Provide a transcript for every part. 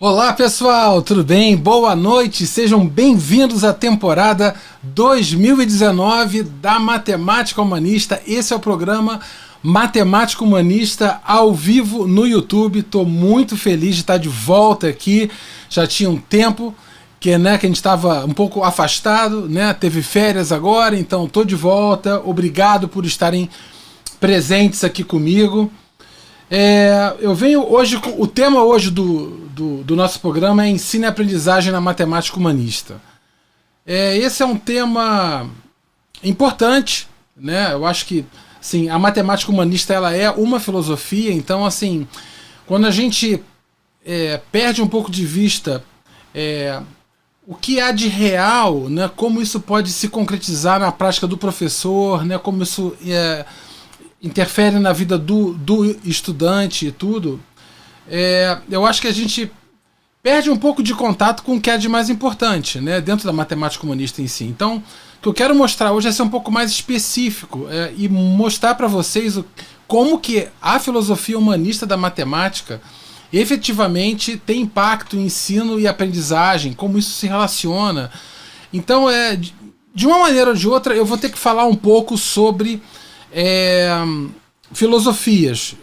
Olá pessoal, tudo bem? Boa noite, sejam bem-vindos à temporada 2019 da Matemática Humanista. Esse é o programa Matemática Humanista ao vivo no YouTube. Estou muito feliz de estar de volta aqui. Já tinha um tempo que a gente estava um pouco afastado, né? Teve férias agora, então estou de volta. Obrigado por estarem presentes aqui comigo. Eu venho hoje, o tema hoje do nosso programa é ensino e aprendizagem na matemática humanista. Esse é um tema importante, né? Eu acho que assim, a matemática humanista ela é uma filosofia, então assim, quando a gente perde um pouco de vista o que há de real, né? Como isso pode se concretizar na prática do professor, né? Como isso interfere na vida do estudante e tudo, eu acho que a gente perde um pouco de contato com o que é de mais importante, né, dentro da matemática humanista em si. Então, o que eu quero mostrar hoje é ser um pouco mais específico e mostrar para vocês como que a filosofia humanista da matemática efetivamente tem impacto em ensino e aprendizagem, como isso se relaciona. Então, de uma maneira ou de outra, eu vou ter que falar um pouco sobre filosofias.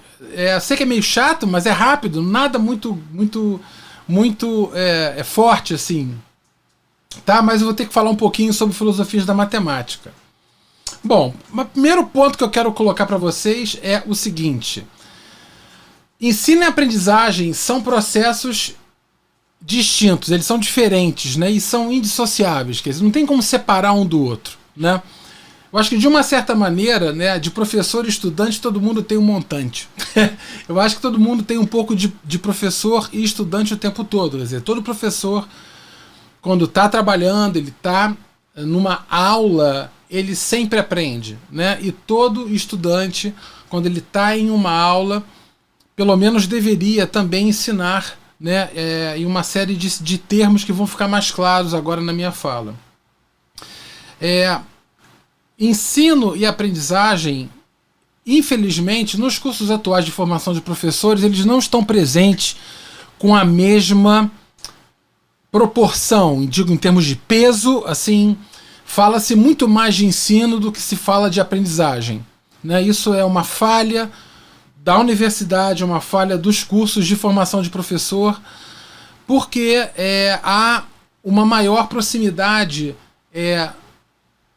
Sei que é meio chato, mas é rápido, nada muito forte assim, tá? Mas eu vou ter que falar um pouquinho sobre filosofias da matemática. Bom, o primeiro ponto que eu quero colocar para vocês é o seguinte: ensino e aprendizagem são processos distintos, eles são diferentes, né? E são indissociáveis, quer dizer, não tem como separar um do outro, né? Eu acho que de uma certa maneira, né, de professor e estudante, todo mundo tem um montante. Eu acho que todo mundo tem um pouco de professor e estudante o tempo todo. Quer dizer, todo professor, quando está trabalhando, ele está numa aula, ele sempre aprende, né? E todo estudante, quando ele está em uma aula, pelo menos deveria também ensinar, né, em uma série de termos que vão ficar mais claros agora na minha fala. Ensino e aprendizagem, infelizmente, nos cursos atuais de formação de professores, eles não estão presentes com a mesma proporção, digo em termos de peso, assim, fala-se muito mais de ensino do que se fala de aprendizagem, né? Isso é uma falha da universidade, uma falha dos cursos de formação de professor, porque há uma maior proximidade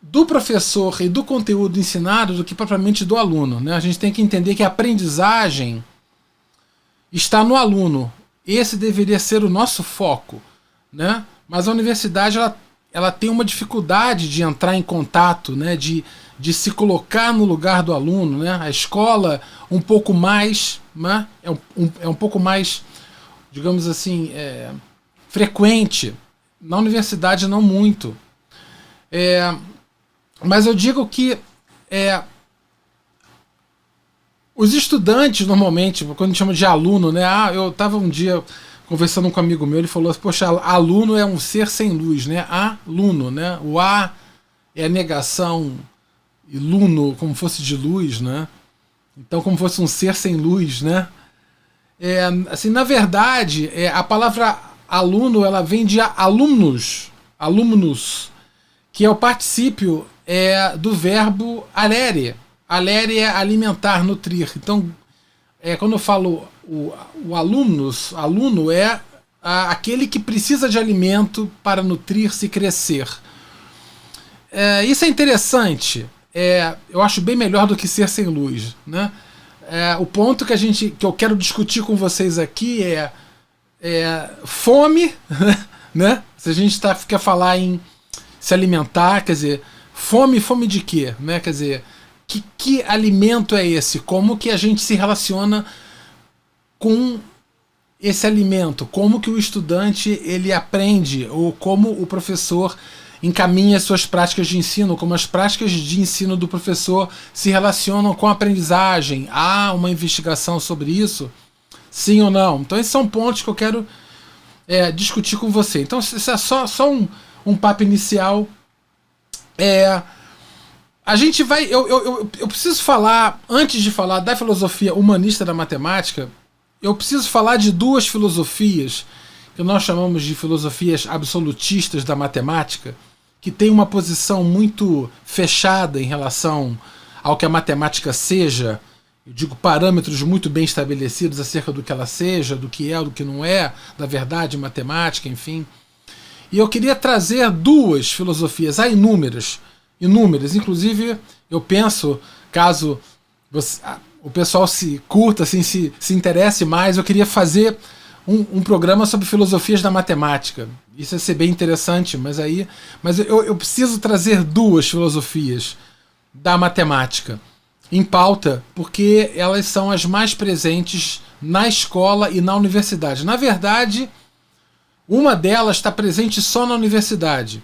do professor e do conteúdo ensinado do que propriamente do aluno, né? A gente tem que entender que a aprendizagem está no aluno. Esse deveria ser o nosso foco, né? Mas a universidade ela tem uma dificuldade de entrar em contato, né? De se colocar no lugar do aluno, né? A escola um pouco mais, né? É um pouco mais, digamos assim, frequente. Na universidade não muito. Mas eu digo que os estudantes, normalmente, quando a gente chama de aluno, né? Eu estava um dia conversando com um amigo meu, ele falou assim, poxa, aluno é um ser sem luz, né? Aluno, né? O A é a negação, e luno como fosse de luz, né? Então, como fosse um ser sem luz, né? Assim, na verdade, a palavra aluno, ela vem de alumnus, que é o particípio do verbo alere. Alere é alimentar, nutrir. Então, quando eu falo o aluno é aquele que precisa de alimento para nutrir-se e crescer. Isso é interessante. Eu acho bem melhor do que ser sem luz, né? O ponto que eu quero discutir com vocês aqui é fome, né? Se a gente quer falar em se alimentar, quer dizer, fome de quê? Né? Quer dizer, que alimento é esse? Como que a gente se relaciona com esse alimento? Como que o estudante ele aprende? Ou como o professor encaminha suas práticas de ensino? Como as práticas de ensino do professor se relacionam com a aprendizagem? Há uma investigação sobre isso? Sim ou não? Então esses são pontos que eu quero discutir com você. Então isso é só um papo inicial. A gente vai. Eu preciso falar, antes de falar da filosofia humanista da matemática, eu preciso falar de duas filosofias que nós chamamos de filosofias absolutistas da matemática, que tem uma posição muito fechada em relação ao que a matemática seja, eu digo parâmetros muito bem estabelecidos acerca do que ela seja, do que é, do que não é, da verdade matemática, enfim. E eu queria trazer duas filosofias, há inúmeras, inclusive eu penso, caso o pessoal se curta, assim, se interesse mais, eu queria fazer um programa sobre filosofias da matemática. Isso ia ser bem interessante, mas eu preciso trazer duas filosofias da matemática em pauta, porque elas são as mais presentes na escola e na universidade. Na verdade, uma delas está presente só na universidade.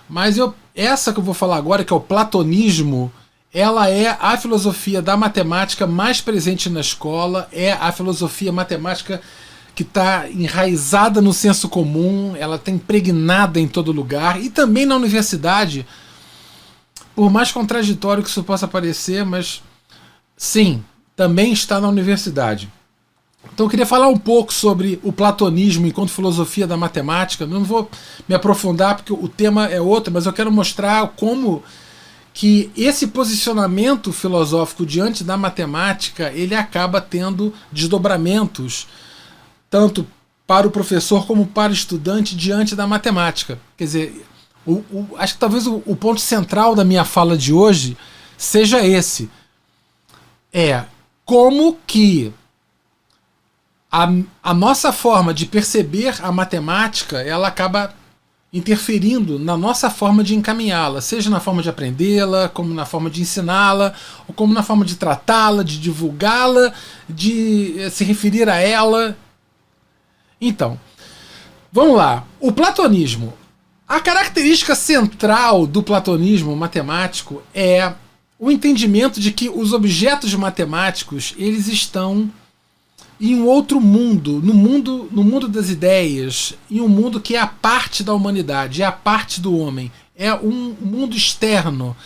Mas essa que eu vou falar agora, que é o platonismo, ela é a filosofia da matemática mais presente na escola, é a filosofia matemática que está enraizada no senso comum, ela está impregnada em todo lugar, e também na universidade, por mais contraditório que isso possa parecer, mas sim, também está na universidade. Então eu queria falar um pouco sobre o platonismo enquanto filosofia da matemática. Não vou me aprofundar porque o tema é outro, mas eu quero mostrar como que esse posicionamento filosófico diante da matemática, ele acaba tendo desdobramentos tanto para o professor como para o estudante diante da matemática. Quer dizer, acho que talvez o ponto central da minha fala de hoje seja esse. É como que a nossa forma de perceber a matemática, ela acaba interferindo na nossa forma de encaminhá-la, seja na forma de aprendê-la, como na forma de ensiná-la, ou como na forma de tratá-la, de divulgá-la, de se referir a ela. Então, vamos lá. O platonismo. A característica central do platonismo matemático é o entendimento de que os objetos matemáticos, eles estão em um outro mundo, no mundo das ideias, em um mundo que é a parte da humanidade, é a parte do homem, é um mundo externo.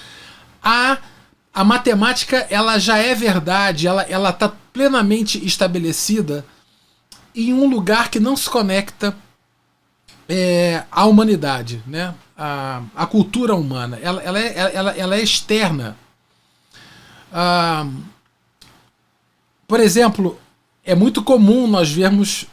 A matemática, ela já é verdade, ela está plenamente estabelecida em um lugar que não se conecta à humanidade, né? À cultura humana. Ela é externa. Por exemplo, é muito comum nós vermos,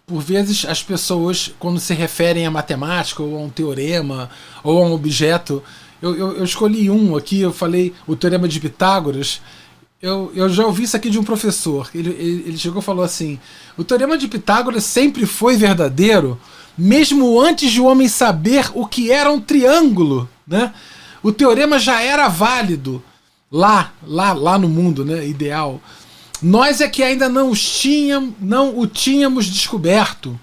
por vezes, as pessoas, quando se referem à matemática, ou a um teorema, ou a um objeto. Eu escolhi um aqui, eu falei o Teorema de Pitágoras. Eu já ouvi isso aqui de um professor. Ele chegou e falou assim: o Teorema de Pitágoras sempre foi verdadeiro, mesmo antes de o homem saber o que era um triângulo, né? O teorema já era válido lá no mundo, né, ideal. Nós é que ainda não o tínhamos descoberto.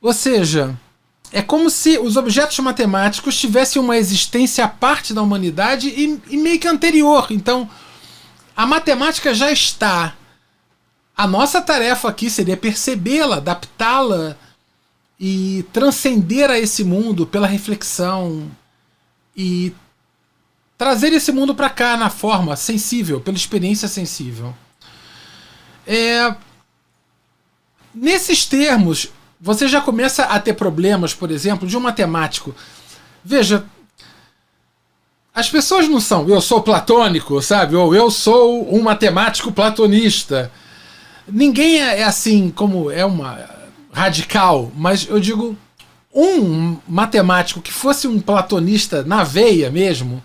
Ou seja, é como se os objetos matemáticos tivessem uma existência à parte da humanidade e meio que anterior. Então, a matemática já está. A nossa tarefa aqui seria percebê-la, adaptá-la e transcender a esse mundo pela reflexão e trazer esse mundo para cá na forma sensível, pela experiência sensível. Nesses termos, você já começa a ter problemas, por exemplo, de um matemático. Veja, as pessoas não são eu sou platônico, sabe? Ou eu sou um matemático platonista. Ninguém é assim como é uma radical, mas eu digo, um matemático que fosse um platonista na veia mesmo,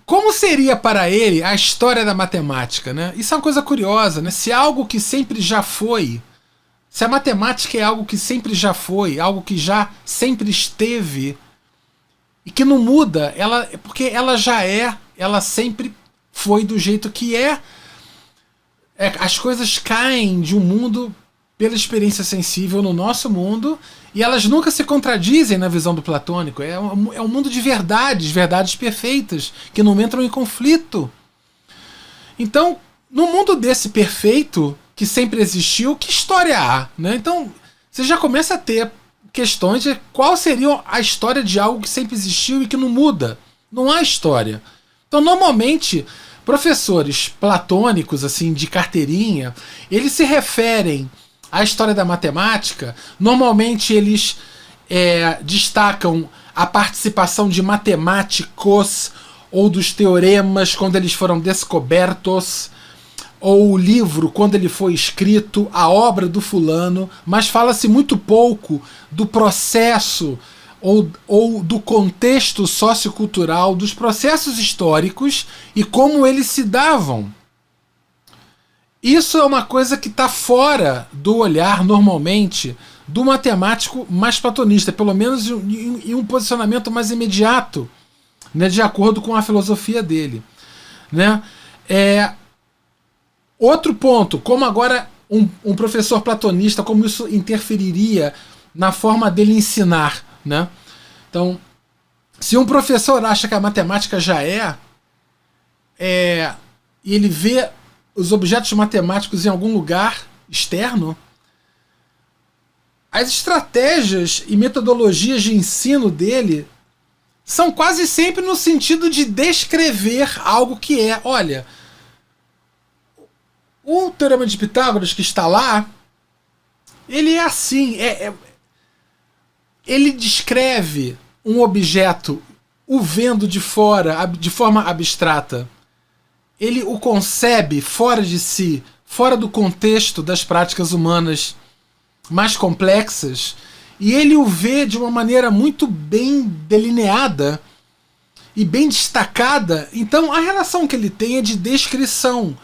como seria para ele a história da matemática, né? Isso é uma coisa curiosa, né? Se algo que sempre já foi, se a matemática é algo que sempre já foi, algo que já sempre esteve e que não muda, porque ela ela sempre foi do jeito que é. As coisas caem de um mundo pela experiência sensível no nosso mundo e elas nunca se contradizem na visão do platônico. É um mundo de verdades perfeitas, que não entram em conflito. Então, no mundo desse perfeito, que sempre existiu, que história há? Né? Então, você já começa a ter questões de qual seria a história de algo que sempre existiu e que não muda. Não há história. Então, normalmente, professores platônicos, assim, de carteirinha, eles se referem a história da matemática, normalmente eles destacam a participação de matemáticos ou dos teoremas quando eles foram descobertos, ou o livro quando ele foi escrito, a obra do fulano, mas fala-se muito pouco do processo ou do contexto sociocultural, dos processos históricos e como eles se davam. Isso é uma coisa que está fora do olhar, normalmente, do matemático mais platonista, pelo menos em um posicionamento mais imediato, né, de acordo com a filosofia dele. Né? Outro ponto, como agora um professor platonista, como isso interferiria na forma dele ensinar. Né? Então, se um professor acha que a matemática já e ele vê os objetos matemáticos em algum lugar externo, as estratégias e metodologias de ensino dele são quase sempre no sentido de descrever algo que olha, o Teorema de Pitágoras que está lá, ele é assim, ele descreve um objeto, o vendo de fora, de forma abstrata. Ele o concebe fora de si, fora do contexto das práticas humanas mais complexas, e ele o vê de uma maneira muito bem delineada e bem destacada. Então a relação que ele tem é de descrição.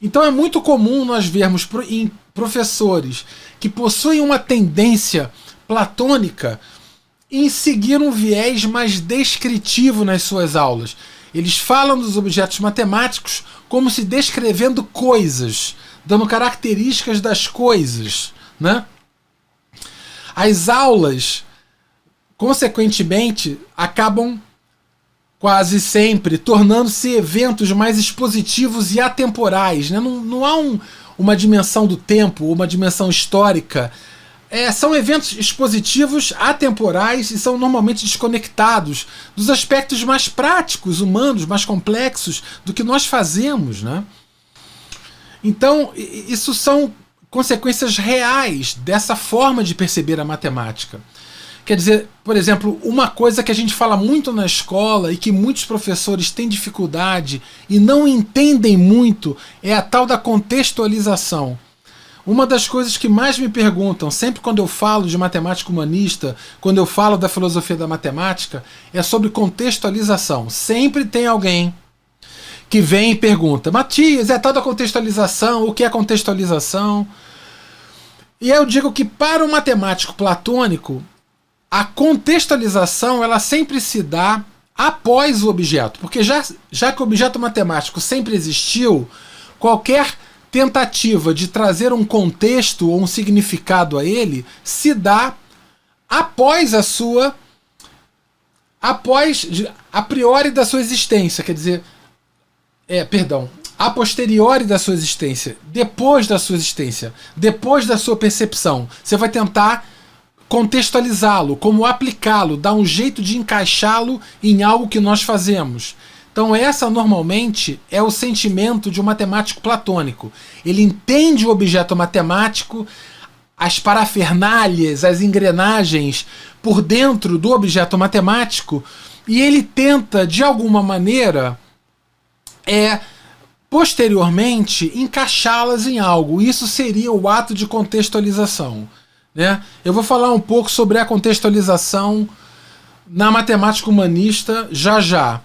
Então é muito comum nós vermos em professores que possuem uma tendência platônica em seguir um viés mais descritivo nas suas aulas. Eles falam dos objetos matemáticos como se descrevendo coisas, dando características das coisas. Né? As aulas, consequentemente, acabam quase sempre tornando-se eventos mais expositivos e atemporais. Né? Não há uma dimensão do tempo, uma dimensão histórica. São eventos expositivos atemporais e são normalmente desconectados dos aspectos mais práticos, humanos, mais complexos do que nós fazemos. Né? Então, isso são consequências reais dessa forma de perceber a matemática. Quer dizer, por exemplo, uma coisa que a gente fala muito na escola e que muitos professores têm dificuldade e não entendem muito é a tal da contextualização. Uma das coisas que mais me perguntam, sempre quando eu falo de matemática humanista, quando eu falo da filosofia da matemática, é sobre contextualização. Sempre tem alguém que vem e pergunta: Matias, é a tal da contextualização? O que é contextualização? E eu digo que para o matemático platônico, a contextualização ela sempre se dá após o objeto, porque já que o objeto matemático sempre existiu, qualquer tentativa de trazer um contexto ou um significado a ele se dá após a priori da sua existência, quer dizer, a posteriori da sua existência, depois da sua existência, depois da sua percepção. Você vai tentar contextualizá-lo, como aplicá-lo, dar um jeito de encaixá-lo em algo que nós fazemos. Então essa normalmente é o sentimento de um matemático platônico. Ele entende o objeto matemático, as parafernálias, as engrenagens por dentro do objeto matemático, e ele tenta, de alguma maneira, posteriormente, encaixá-las em algo. Isso seria o ato de contextualização. Né? Eu vou falar um pouco sobre a contextualização na matemática humanista já.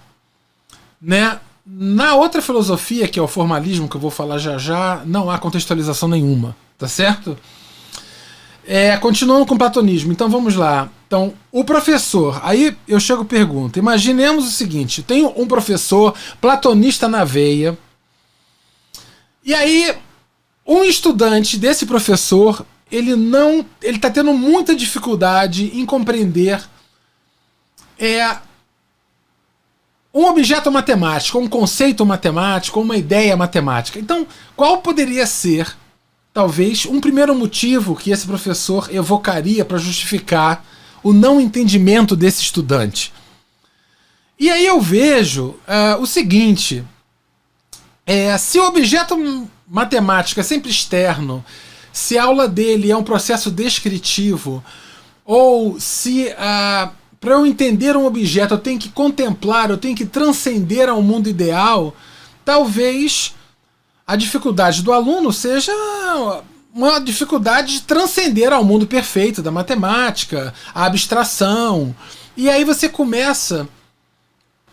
Né? Na outra filosofia, que é o formalismo, que eu vou falar já, não há contextualização nenhuma, tá certo? Continuando com o platonismo, então vamos lá. Então, o professor, aí eu chego e pergunto, imaginemos o seguinte, tem um professor platonista na veia, e aí um estudante desse professor, ele está tendo muita dificuldade em compreender um objeto matemático, um conceito matemático, uma ideia matemática. Então, qual poderia ser, talvez, um primeiro motivo que esse professor evocaria para justificar o não entendimento desse estudante? E aí eu vejo o seguinte: se o objeto matemático é sempre externo, se a aula dele é um processo descritivo, ou se para eu entender um objeto eu tenho que contemplar, eu tenho que transcender ao mundo ideal, talvez a dificuldade do aluno seja uma dificuldade de transcender ao mundo perfeito da matemática, a abstração. E aí você começa,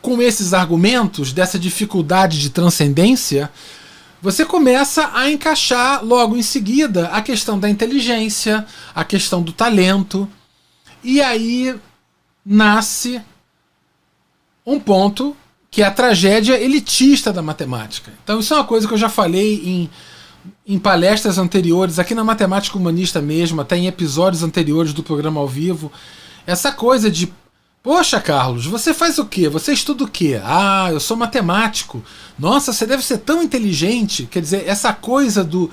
com esses argumentos dessa dificuldade de transcendência, você começa a encaixar logo em seguida a questão da inteligência, a questão do talento, e aí nasce um ponto que é a tragédia elitista da matemática. Então isso é uma coisa que eu já falei em palestras anteriores, aqui na Matemática Humanista mesmo, até em episódios anteriores do programa ao vivo. Essa coisa de, poxa, Carlos, você faz o quê? Você estuda o quê? Ah, eu sou matemático. Nossa, você deve ser tão inteligente. Quer dizer, essa coisa do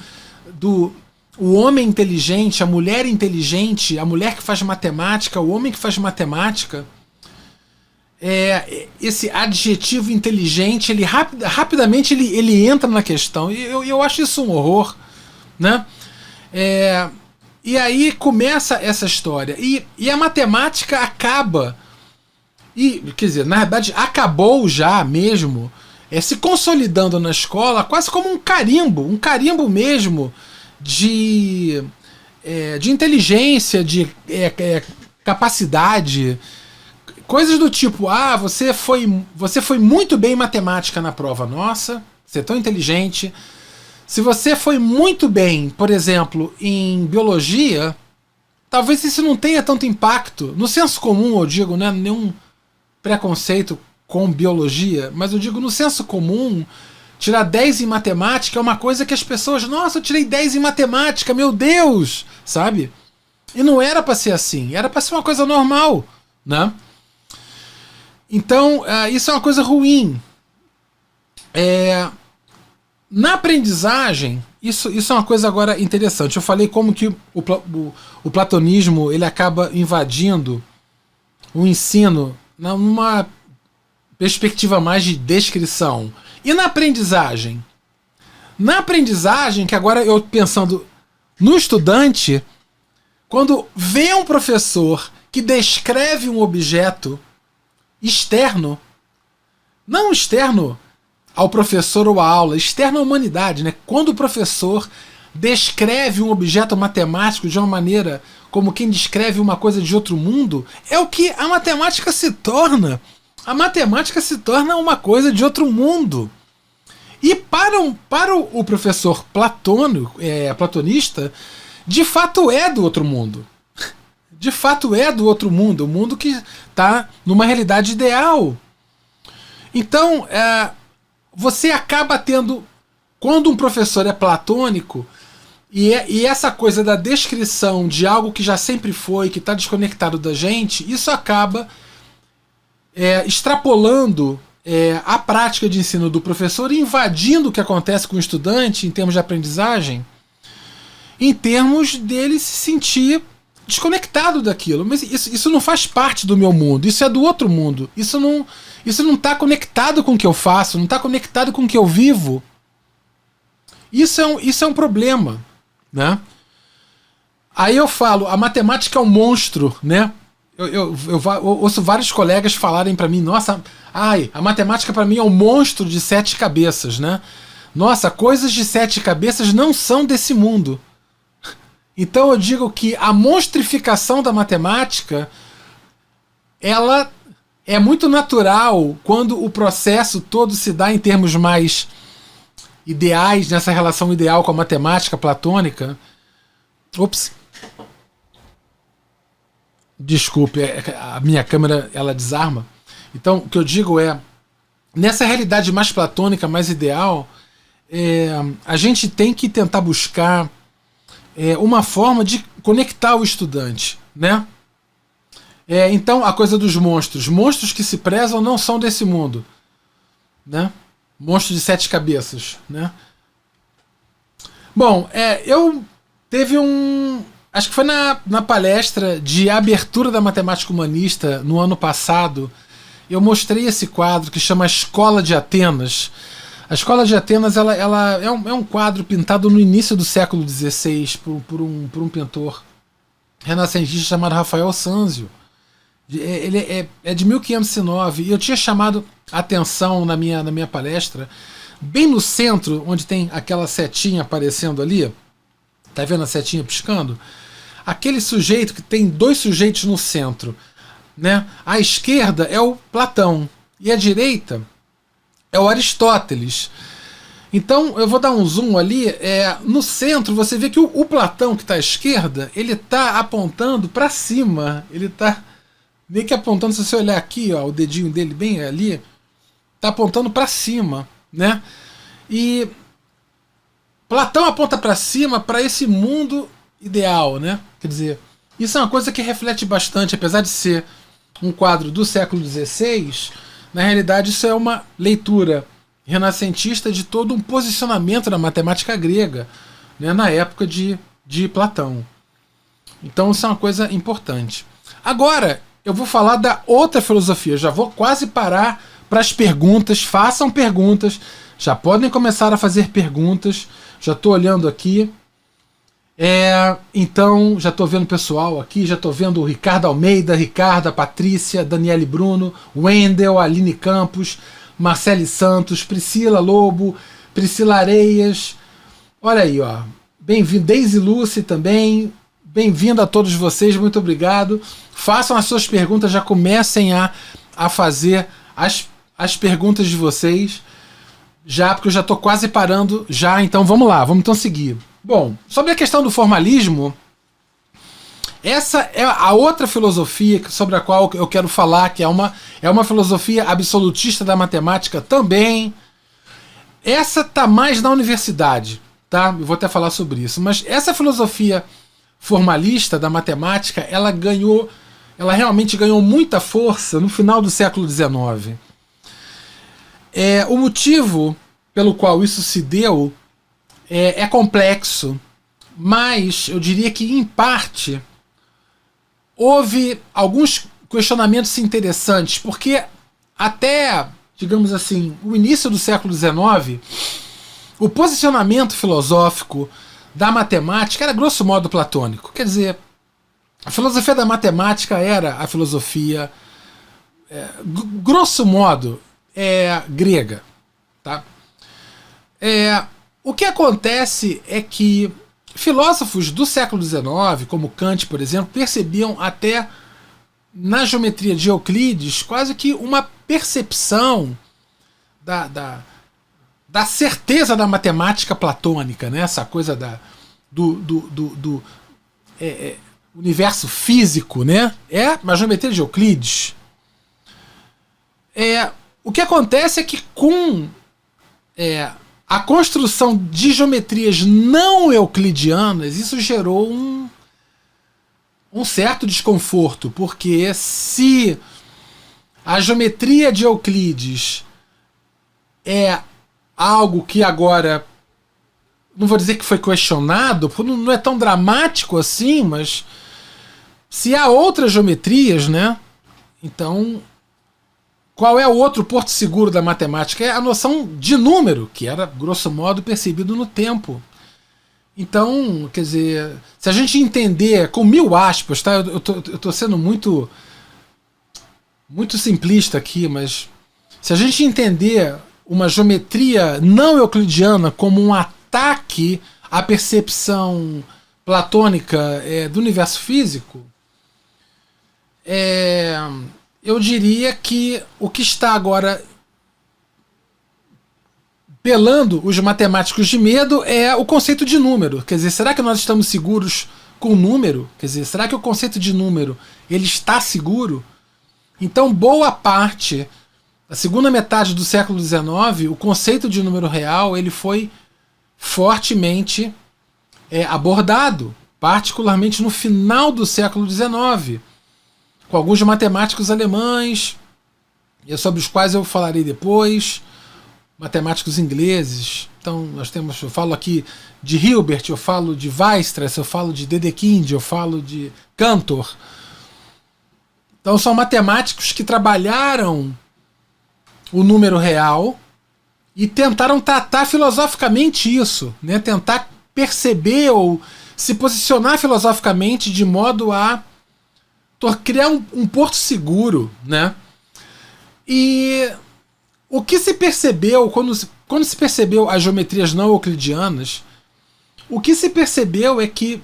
o homem inteligente, a mulher inteligente, a mulher que faz matemática, o homem que faz matemática, esse adjetivo inteligente, ele rapidamente ele entra na questão. E eu acho isso um horror, né? E aí começa essa história. E a matemática acaba, quer dizer, na verdade acabou já mesmo se consolidando na escola quase como um carimbo mesmo de inteligência, de capacidade. Coisas do tipo, você foi muito bem em matemática na prova, nossa, você é tão inteligente. Se você foi muito bem, por exemplo, em biologia, talvez isso não tenha tanto impacto. No senso comum, eu digo, né, nenhum preconceito com biologia, mas eu digo, no senso comum, tirar 10 em matemática é uma coisa que as pessoas, nossa, eu tirei 10 em matemática, meu Deus, sabe? E não era para ser assim, era para ser uma coisa normal, né? Então, isso é uma coisa ruim. Na aprendizagem, isso é uma coisa agora interessante. Eu falei como que o platonismo ele acaba invadindo o ensino numa perspectiva mais de descrição. E na aprendizagem? Na aprendizagem, que agora eu pensando no estudante, quando vê um professor que descreve um objeto externo, não externo ao professor ou à aula, externo à humanidade, né? Quando o professor descreve um objeto matemático de uma maneira como quem descreve uma coisa de outro mundo, é o que a matemática se torna. A matemática se torna uma coisa de outro mundo. E para o professor platonista, de fato é do outro mundo. De fato é do outro mundo, o mundo que está numa realidade ideal. Então, você acaba tendo, quando um professor é platônico, e essa coisa da descrição de algo que já sempre foi, que está desconectado da gente, isso acaba extrapolando a prática de ensino do professor e invadindo o que acontece com o estudante em termos de aprendizagem, em termos dele se sentir desconectado daquilo. Mas isso não faz parte do meu mundo, isso é do outro mundo. Isso não está conectado com o que eu faço, não está conectado com o que eu vivo. Isso é um problema, né? Aí eu falo, a matemática é um monstro, né? Eu ouço vários colegas falarem para mim, nossa, a matemática para mim é um monstro de 7 cabeças, né? Nossa, coisas de 7 cabeças não são desse mundo. Então eu digo que a monstrificação da matemática, ela é muito natural quando o processo todo se dá em termos mais ideais, nessa relação ideal com a matemática platônica. Ops. Desculpe, a minha câmera ela desarma. Então o que eu digo nessa realidade mais platônica, mais ideal, a gente tem que tentar buscar uma forma de conectar o estudante, né? Então a coisa dos monstros que se prezam não são desse mundo, né? Monstro de 7 cabeças, né? Bom, eu teve acho que foi na palestra de abertura da Matemática Humanista no ano passado, eu mostrei esse quadro que chama Escola de Atenas. A Escola de Atenas ela é um quadro pintado no início do século XVI por um pintor renascentista chamado Rafael Sanzio. Ele é de 1509 e eu tinha chamado a atenção na minha palestra, bem no centro, onde tem aquela setinha aparecendo ali, tá vendo a setinha piscando? Aquele sujeito que tem dois sujeitos no centro, né? À esquerda é o Platão e à direita é o Aristóteles. Então eu vou dar um zoom ali. No centro você vê que o Platão que está à esquerda, ele está apontando para cima. Ele está meio que apontando, se você olhar aqui, ó, o dedinho dele bem ali, está apontando para cima, né? E Platão aponta para cima, para esse mundo ideal, né? Quer dizer, isso é uma coisa que reflete bastante, apesar de ser um quadro do século XVI, na realidade isso é uma leitura renascentista de todo um posicionamento da matemática grega, né, na época de Platão. Então isso é uma coisa importante. Agora, eu vou falar da outra filosofia, já vou quase parar para as perguntas, façam perguntas, já podem começar a fazer perguntas, já estou olhando aqui. Então, já estou vendo o pessoal aqui, já estou vendo o Ricardo Almeida, Ricardo, a Patrícia, Daniele Bruno, Wendel, Aline Campos, Marcele Santos, Priscila Lobo, Priscila Areias. Olha aí, ó. Bem-vindo, Daisy Lucy também. Bem-vindo a todos vocês, muito obrigado. Façam as suas perguntas, já comecem a fazer as perguntas de vocês. Já, porque eu já estou quase parando já, então vamos lá, vamos então seguir. Bom, sobre a questão do formalismo, essa é a outra filosofia sobre a qual eu quero falar, que é uma filosofia absolutista da matemática também. Essa tá mais na universidade, tá? Eu vou até falar sobre isso, mas essa filosofia formalista da matemática, ela realmente ganhou muita força no final do século XIX. O motivo pelo qual isso se deu é complexo, mas eu diria que, em parte, houve alguns questionamentos interessantes, porque até, digamos assim, o início do século XIX, o posicionamento filosófico da matemática era grosso modo platônico. Quer dizer, a filosofia da matemática era a filosofia, grosso modo, grega. Tá? O que acontece é que filósofos do século XIX, como Kant, por exemplo, percebiam até na geometria de Euclides quase que uma percepção da certeza da matemática platônica, né? Essa coisa do universo físico, né? A geometria de Euclides. O que acontece é que com a construção de geometrias não euclidianas, isso gerou um certo desconforto, porque se a geometria de Euclides é algo que agora, não vou dizer que foi questionado, porque não é tão dramático assim, mas se há outras geometrias, né? Então, qual é o outro porto seguro da matemática? É a noção de número, que era, grosso modo, percebido no tempo. Então, quer dizer, se a gente entender com 1000 aspas, tá? Eu tô sendo muito simplista aqui, mas se a gente entender uma geometria não euclidiana como um ataque à percepção platônica do universo físico, eu diria que o que está agora pelando os matemáticos de medo é o conceito de número. Quer dizer, será que nós estamos seguros com número? Quer dizer, será que o conceito de número ele está seguro? Então, boa parte, a segunda metade do século XIX, o conceito de número real ele foi fortemente abordado, particularmente no final do século XIX, com alguns matemáticos alemães, sobre os quais eu falarei depois, matemáticos ingleses. Então eu falo aqui de Hilbert, eu falo de Weierstrass, eu falo de Dedekind, eu falo de Cantor. Então são matemáticos que trabalharam o número real e tentaram tratar filosoficamente isso, né? Tentar perceber ou se posicionar filosoficamente de modo a criar um porto seguro, né? E o que se percebeu quando se percebeu as geometrias não euclidianas, o que se percebeu é que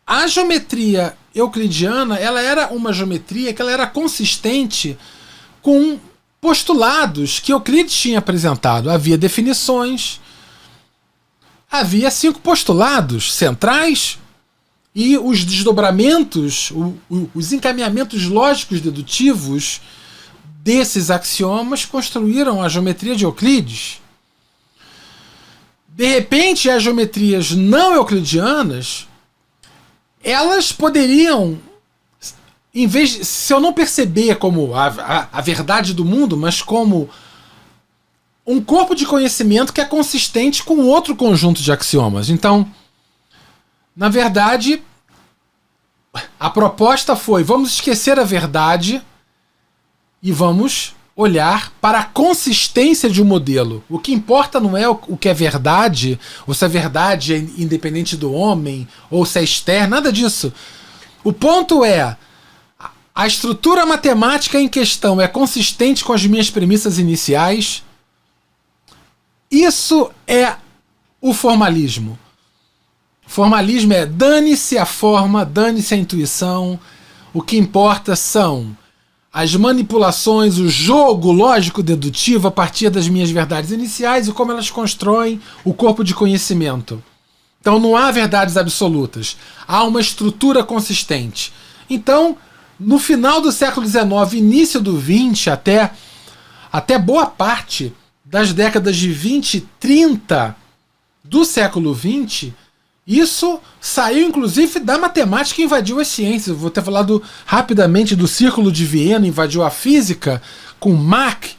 a geometria euclidiana, ela era uma geometria que ela era consistente com postulados que Euclides tinha apresentado. Havia definições, havia 5 postulados centrais e os desdobramentos, os encaminhamentos lógicos dedutivos desses axiomas construíram a geometria de Euclides. De repente, as geometrias não euclidianas, elas poderiam, em vez de, se eu não perceber como a verdade do mundo, mas como um corpo de conhecimento que é consistente com outro conjunto de axiomas. Então, na verdade, a proposta foi: vamos esquecer a verdade e vamos olhar para a consistência de um modelo. O que importa não é o que é verdade, ou se a verdade é independente do homem, ou se é externa, nada disso. O ponto é: a estrutura matemática em questão é consistente com as minhas premissas iniciais. Isso é o formalismo. Formalismo é: dane-se a forma, dane-se a intuição. O que importa são as manipulações, o jogo lógico-dedutivo a partir das minhas verdades iniciais e como elas constroem o corpo de conhecimento. Então não há verdades absolutas. Há uma estrutura consistente. Então, no final do século XIX, início do XX, até boa parte das décadas de 20 e 30 do século XX, isso saiu inclusive da matemática e invadiu as ciências. Vou ter falado rapidamente do Círculo de Viena, invadiu a física com Mach,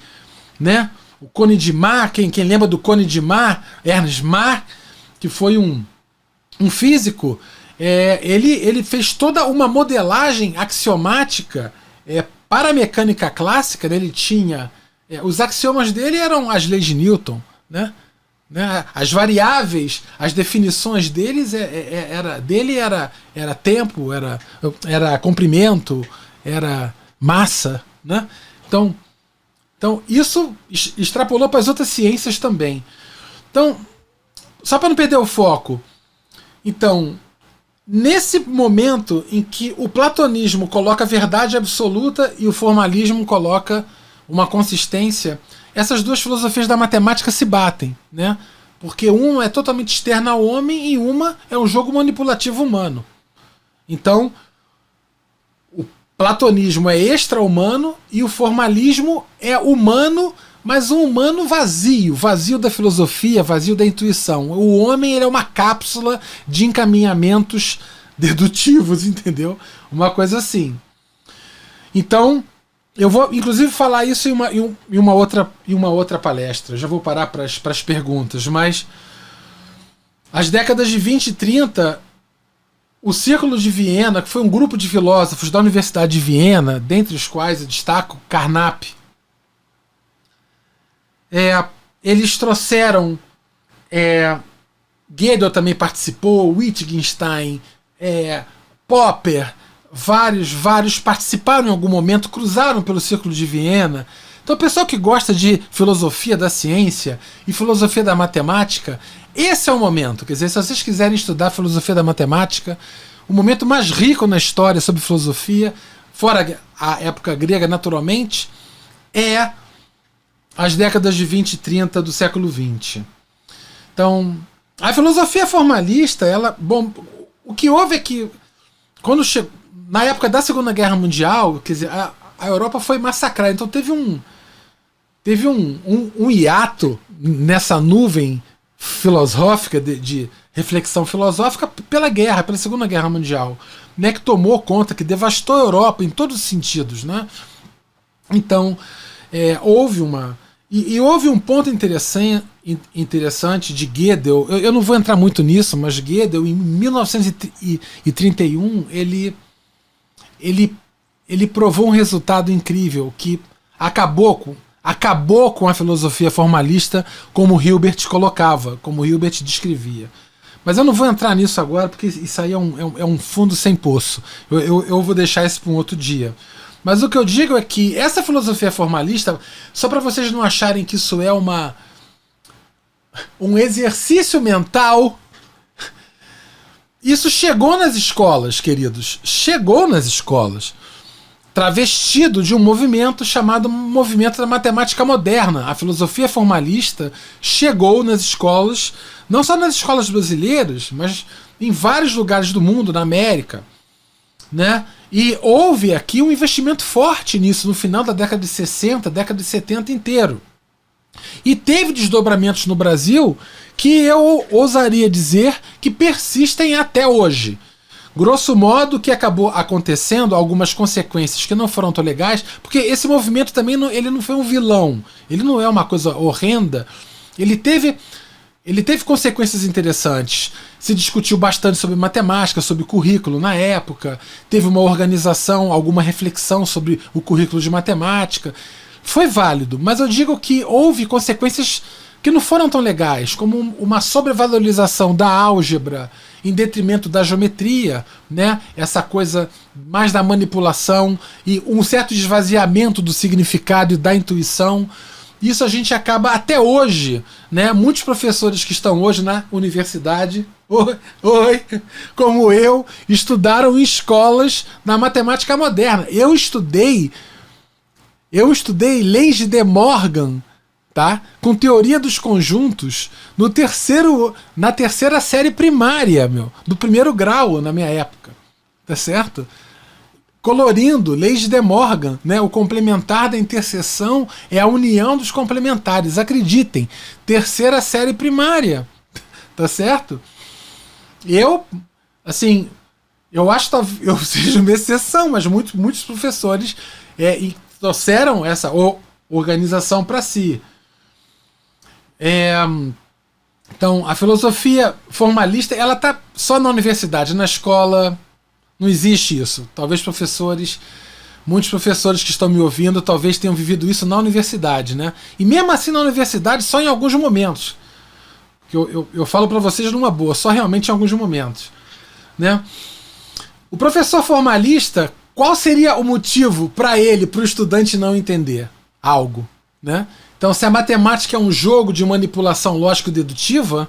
né? O cone de Mach, quem lembra do cone de Mach, Ernst Mach, que foi um físico, ele fez toda uma modelagem axiomática para a mecânica clássica, né? Ele tinha os axiomas dele eram as leis de Newton, né? As variáveis, as definições deles era tempo, era comprimento, era massa, né? Então isso extrapolou para as outras ciências também. Então, só para não perder o foco, então, nesse momento em que o platonismo coloca a verdade absoluta e o formalismo coloca uma consistência, essas duas filosofias da matemática se batem, né? Porque uma é totalmente externa ao homem e uma é um jogo manipulativo humano. Então, o platonismo é extra-humano e o formalismo é humano, mas um humano vazio, vazio da filosofia, vazio da intuição. O homem, ele é uma cápsula de encaminhamentos dedutivos, entendeu? Uma coisa assim. Então, eu vou, inclusive, falar isso em uma outra palestra. Já vou parar para as perguntas. Mas as décadas de 20 e 30, o Círculo de Viena, que foi um grupo de filósofos da Universidade de Viena, dentre os quais eu destaco Carnap, eles trouxeram... Gödel também participou, Wittgenstein, Popper... Vários participaram em algum momento, cruzaram pelo Círculo de Viena. Então, o pessoal que gosta de filosofia da ciência e filosofia da matemática, esse é o momento. Quer dizer, se vocês quiserem estudar filosofia da matemática, o momento mais rico na história sobre filosofia, fora a época grega, naturalmente, é as décadas de 20 e 30 do século XX. Então, a filosofia formalista, o que houve é que, quando chegou na época da Segunda Guerra Mundial, quer dizer, a Europa foi massacrada. Então teve um hiato nessa nuvem filosófica, de reflexão filosófica pela guerra, pela Segunda Guerra Mundial, né, que tomou conta, que devastou a Europa em todos os sentidos, né? Então, houve houve um ponto interessante de Gödel. Eu não vou entrar muito nisso, mas Gödel, em 1931, ele provou um resultado incrível, que acabou com a filosofia formalista como Hilbert colocava, como Hilbert descrevia. Mas eu não vou entrar nisso agora, porque isso aí é um fundo sem poço. Eu vou deixar isso para um outro dia. Mas o que eu digo é que essa filosofia formalista, só para vocês não acharem que isso é um exercício mental, isso chegou nas escolas, queridos. Chegou nas escolas. Travestido de um movimento chamado Movimento da Matemática Moderna. A filosofia formalista chegou nas escolas, não só nas escolas brasileiras, mas em vários lugares do mundo, na América, né? E houve aqui um investimento forte nisso no final da década de 60, década de 70 inteiro. E teve desdobramentos no Brasil que eu ousaria dizer que persistem até hoje. Grosso modo, o que acabou acontecendo, algumas consequências que não foram tão legais, porque esse movimento também ele não foi um vilão, ele não é uma coisa horrenda, ele teve consequências interessantes. Se discutiu bastante sobre matemática, sobre currículo na época, teve uma organização, alguma reflexão sobre o currículo de matemática. Foi válido, mas eu digo que houve consequências que não foram tão legais, como uma sobrevalorização da álgebra em detrimento da geometria, né? Essa coisa mais da manipulação e um certo esvaziamento do significado e da intuição. Isso a gente acaba até hoje, né? Muitos professores que estão hoje na universidade, como eu, estudaram em escolas na matemática moderna. Eu estudei leis de De Morgan, tá? Com teoria dos conjuntos na terceira série primária, do primeiro grau na minha época, tá certo? Colorindo leis de De Morgan, né? O complementar da interseção é a união dos complementares, acreditem, terceira série primária, tá certo? Eu acho que eu seja uma exceção, mas muitos professores trouxeram essa organização para si. Então, a filosofia formalista, ela tá só na universidade, na escola não existe isso. Talvez muitos professores que estão me ouvindo, talvez tenham vivido isso na universidade, né? E mesmo assim na universidade, só em alguns momentos. Eu falo para vocês numa boa, só realmente em alguns momentos, né? O professor formalista, qual seria o motivo para o estudante não entender algo, né? Então, se a matemática é um jogo de manipulação lógico-dedutiva,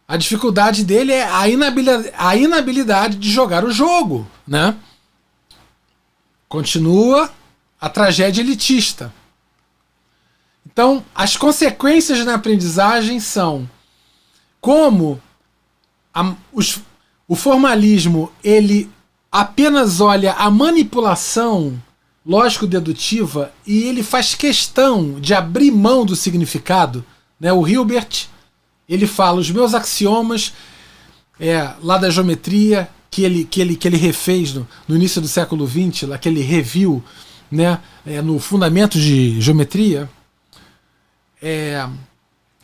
a dificuldade dele é a inabilidade de jogar o jogo, né? Continua a tragédia elitista. Então, as consequências na aprendizagem são como o formalismo ele apenas olha a manipulação lógico-dedutiva e ele faz questão de abrir mão do significado, né? O Hilbert, ele fala os meus axiomas lá da geometria que ele refez no início do século XX, lá que ele reviu, né? No Fundamentos de Geometria.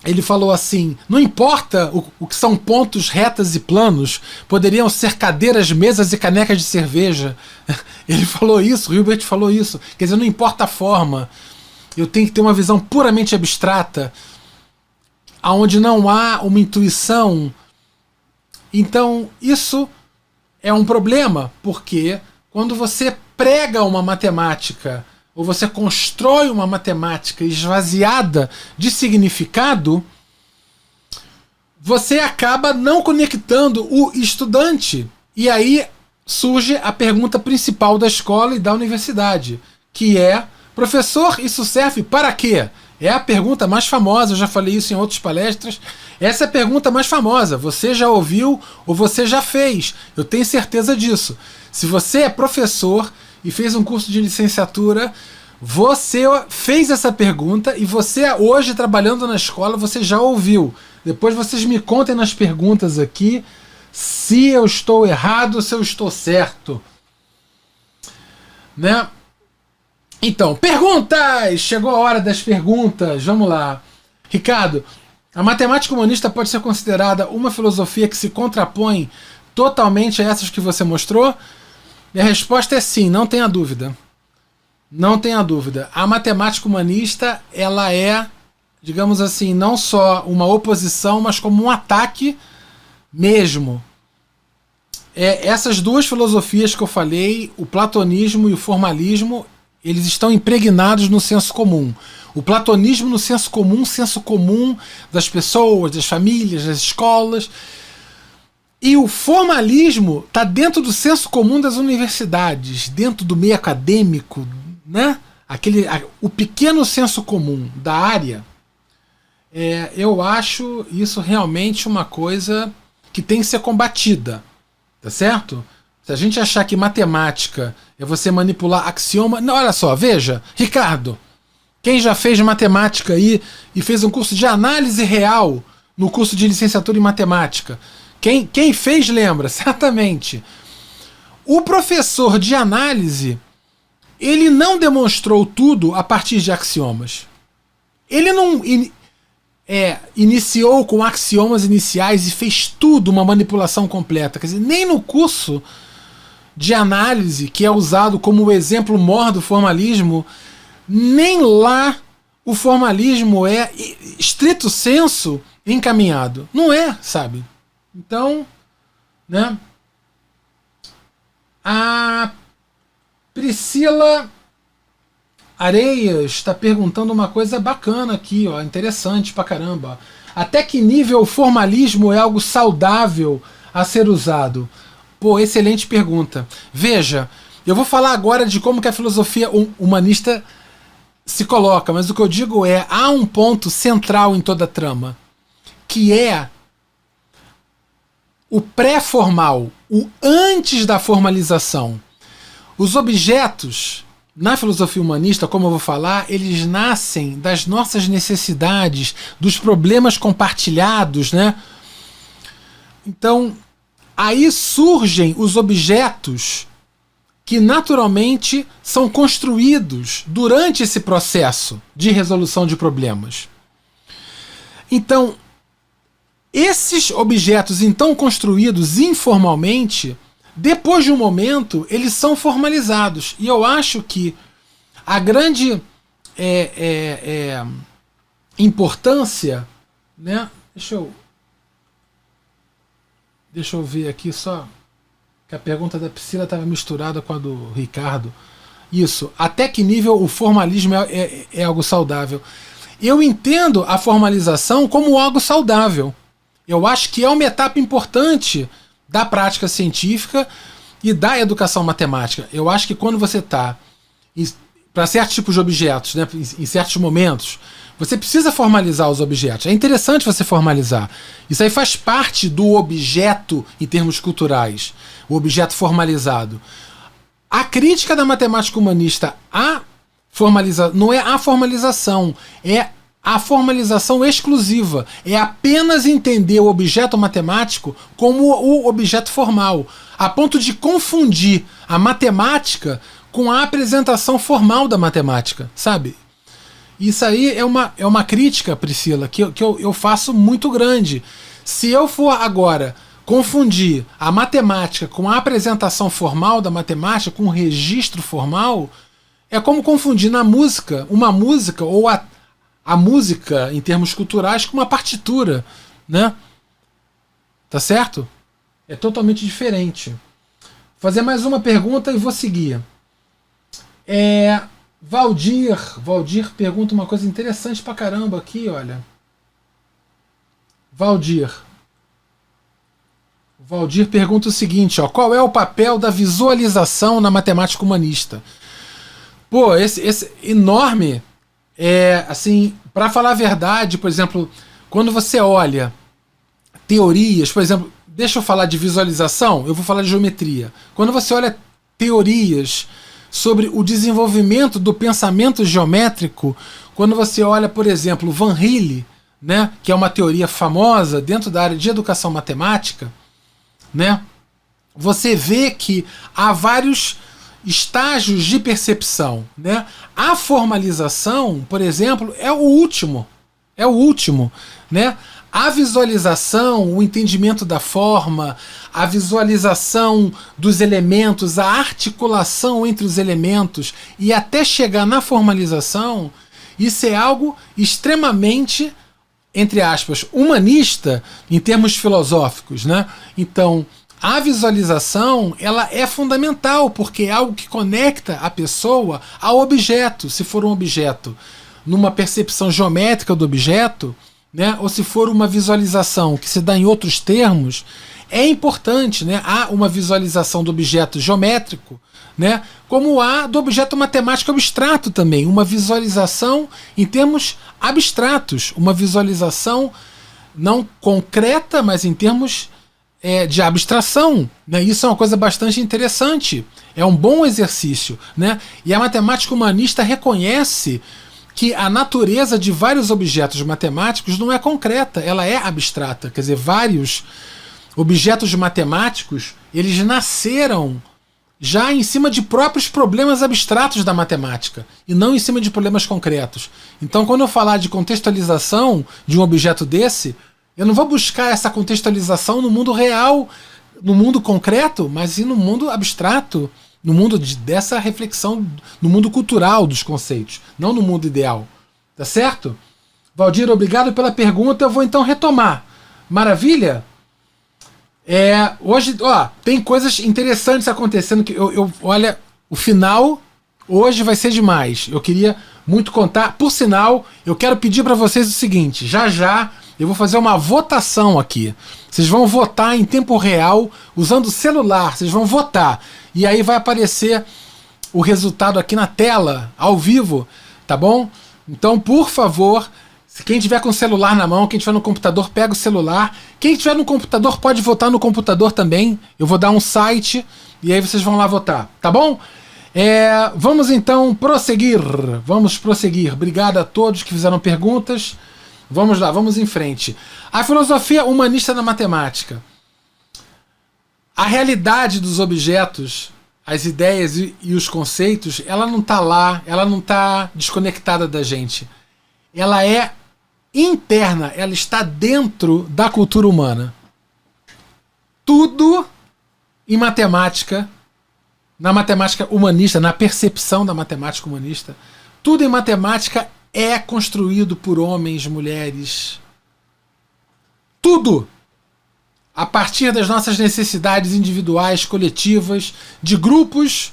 Ele falou assim: não importa o que são pontos, retas e planos, poderiam ser cadeiras, mesas e canecas de cerveja. Ele falou isso, Hilbert falou isso. Quer dizer, não importa a forma, eu tenho que ter uma visão puramente abstrata, onde não há uma intuição. Então, isso é um problema, porque quando você prega uma matemática ou você constrói uma matemática esvaziada de significado, você acaba não conectando o estudante. E aí surge a pergunta principal da escola e da universidade, que é: professor, isso serve para quê? É a pergunta mais famosa, eu já falei isso em outras palestras. Essa é a pergunta mais famosa. Você já ouviu ou você já fez? Eu tenho certeza disso. Se você é professor e fez um curso de licenciatura, você fez essa pergunta e você hoje trabalhando na escola, você já ouviu. Depois vocês me contem nas perguntas aqui se eu estou errado ou se eu estou certo, né? Então, perguntas! Chegou a hora das perguntas, vamos lá. Ricardo, a matemática humanista pode ser considerada uma filosofia que se contrapõe totalmente a essas que você mostrou? E a resposta é sim, não tenha dúvida. Não tenha dúvida. A matemática humanista, ela é, digamos assim, não só uma oposição, mas como um ataque mesmo. Essas duas filosofias que eu falei, o platonismo e o formalismo, eles estão impregnados no senso comum. O platonismo no senso comum das pessoas, das famílias, das escolas. E o formalismo está dentro do senso comum das universidades, dentro do meio acadêmico, né? O pequeno senso comum da área. Eu acho isso realmente uma coisa que tem que ser combatida. Tá certo? Se a gente achar que matemática é você manipular axioma... Não, olha só, veja, Ricardo, quem já fez matemática aí e fez um curso de análise real no curso de licenciatura em matemática, quem fez lembra, certamente. O professor de análise, ele não demonstrou tudo a partir de axiomas. Ele não iniciou com axiomas iniciais e fez tudo uma manipulação completa. Quer dizer, nem no curso de análise, que é usado como o exemplo maior do formalismo, nem lá o formalismo é, estrito senso, encaminhado. Não é, sabe? Então, né? A Priscila Areias está perguntando uma coisa bacana aqui, ó, interessante pra caramba. Até que nível o formalismo é algo saudável a ser usado? Pô, excelente pergunta. Veja, eu vou falar agora de como que a filosofia humanista se coloca, mas o que eu digo há um ponto central em toda a trama, que é o pré-formal, o antes da formalização. Os objetos, na filosofia humanista, como eu vou falar, eles nascem das nossas necessidades, dos problemas compartilhados, né? Então, aí surgem os objetos que naturalmente são construídos durante esse processo de resolução de problemas. Então, esses objetos então construídos informalmente, depois de um momento, eles são formalizados. E eu acho que a grande importância, né? Deixa eu ver aqui só, que a pergunta da Priscila estava misturada com a do Ricardo. Isso, até que nível o formalismo é algo saudável? Eu entendo a formalização como algo saudável. Eu acho que é uma etapa importante da prática científica e da educação matemática. Eu acho que quando você está para certos tipos de objetos, né, em certos momentos, você precisa formalizar os objetos. É interessante você formalizar. Isso aí faz parte do objeto em termos culturais, o objeto formalizado. A crítica da matemática humanista não é a formalização, é a formalização exclusiva. É apenas entender o objeto matemático como o objeto formal, a ponto de confundir a matemática com a apresentação formal da matemática, sabe? Isso aí é uma crítica, Priscila, que eu faço muito grande. Se eu for agora confundir a matemática com a apresentação formal da matemática, com o registro formal, é como confundir na música, uma música ou a música em termos culturais com uma partitura, né? Tá certo? É totalmente diferente. Vou fazer mais uma pergunta e vou seguir. Valdir pergunta uma coisa interessante pra caramba aqui, olha. Valdir pergunta o seguinte, ó, qual é o papel da visualização na matemática humanista? Pô, esse enorme, assim, para falar a verdade, por exemplo, quando você olha teorias, por exemplo, deixa eu falar de visualização, eu vou falar de geometria. Quando você olha teorias sobre o desenvolvimento do pensamento geométrico, quando você olha, por exemplo, Van Hille, né, que é uma teoria famosa dentro da área de educação matemática, né, você vê que há vários estágios de percepção, né? A formalização, por exemplo, é o último, né? a visualização, o entendimento da forma, a visualização dos elementos, a articulação entre os elementos e até chegar na formalização, isso é algo extremamente, entre aspas, humanista em termos filosóficos, né? Então, a visualização, ela é fundamental, porque é algo que conecta a pessoa ao objeto, se for um objeto numa percepção geométrica do objeto, né, ou se for uma visualização que se dá em outros termos, é importante, né? Há uma visualização do objeto geométrico, né, como há do objeto matemático abstrato também, uma visualização em termos abstratos, uma visualização não concreta, mas em termos de abstração, né? Isso é uma coisa bastante interessante, é um bom exercício, né? E a matemática humanista reconhece que a natureza de vários objetos matemáticos não é concreta, ela é abstrata. Quer dizer, vários objetos matemáticos, eles nasceram já em cima de próprios problemas abstratos da matemática, e não em cima de problemas concretos. Então, quando eu falar de contextualização de um objeto desse, eu não vou buscar essa contextualização no mundo real, no mundo concreto, mas sim no mundo abstrato, no mundo dessa reflexão, no mundo cultural dos conceitos, não no mundo ideal. Tá certo? Valdir, obrigado pela pergunta. Eu vou então retomar. Maravilha? Hoje, tem coisas interessantes acontecendo que olha, o final hoje vai ser demais. Eu queria muito contar. Por sinal, eu quero pedir para vocês o seguinte: já eu vou fazer uma votação aqui. Vocês vão votar em tempo real usando o celular. Vocês vão votar e aí vai aparecer o resultado aqui na tela, ao vivo, tá bom? Então, por favor, quem tiver com o celular na mão, quem tiver no computador, pega o celular. Quem tiver no computador pode votar no computador também. Eu vou dar um site e aí vocês vão lá votar, tá bom? Vamos então prosseguir. Vamos prosseguir. Obrigado a todos que fizeram perguntas. Vamos lá, vamos em frente. A filosofia humanista na matemática. A realidade dos objetos, as ideias e os conceitos, ela não está lá, ela não está desconectada da gente. Ela é interna, ela está dentro da cultura humana. Tudo em matemática, na matemática humanista, na percepção da matemática humanista, tudo em matemática é construído por homens, mulheres. Tudo! A partir das nossas necessidades individuais, coletivas, de grupos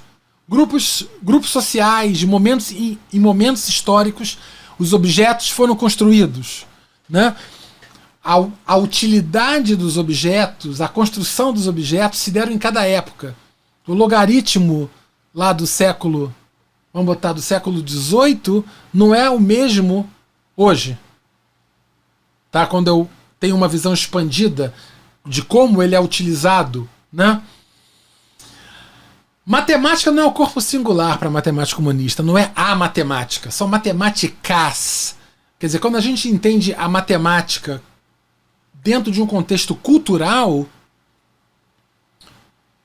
sociais, de momentos, em momentos históricos, os objetos foram construídos, né? A utilidade dos objetos, a construção dos objetos se deram em cada época. O logaritmo lá do século, vamos botar do século XVIII, não é o mesmo hoje. Tá? Quando eu tenho uma visão expandida de como ele é utilizado, né? Matemática não é o corpo singular para a matemática humanista, não é a matemática, são matemáticas. Quer dizer, quando a gente entende a matemática dentro de um contexto cultural,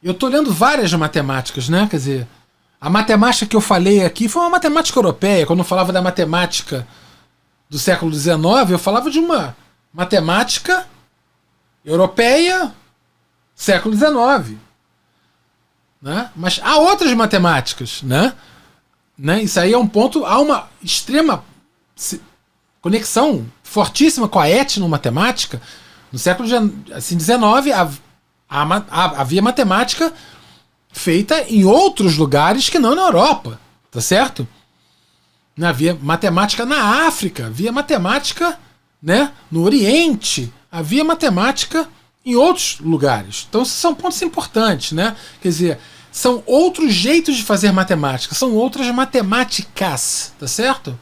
eu estou lendo várias matemáticas, né? Quer dizer, a matemática que eu falei aqui foi uma matemática europeia. Quando eu falava da matemática do século XIX, eu falava de uma matemática europeia, século XIX. Né? Mas há outras matemáticas. Né? Isso aí é um ponto. Há uma extrema conexão fortíssima com a etnomatemática. No século XIX havia matemática feita em outros lugares que não na Europa. Tá certo? Havia matemática na África, havia matemática, né, no Oriente, havia matemática em outros lugares. Então, esses são pontos importantes, né? Quer dizer, são outros jeitos de fazer matemática, são outras matemáticas, tá certo?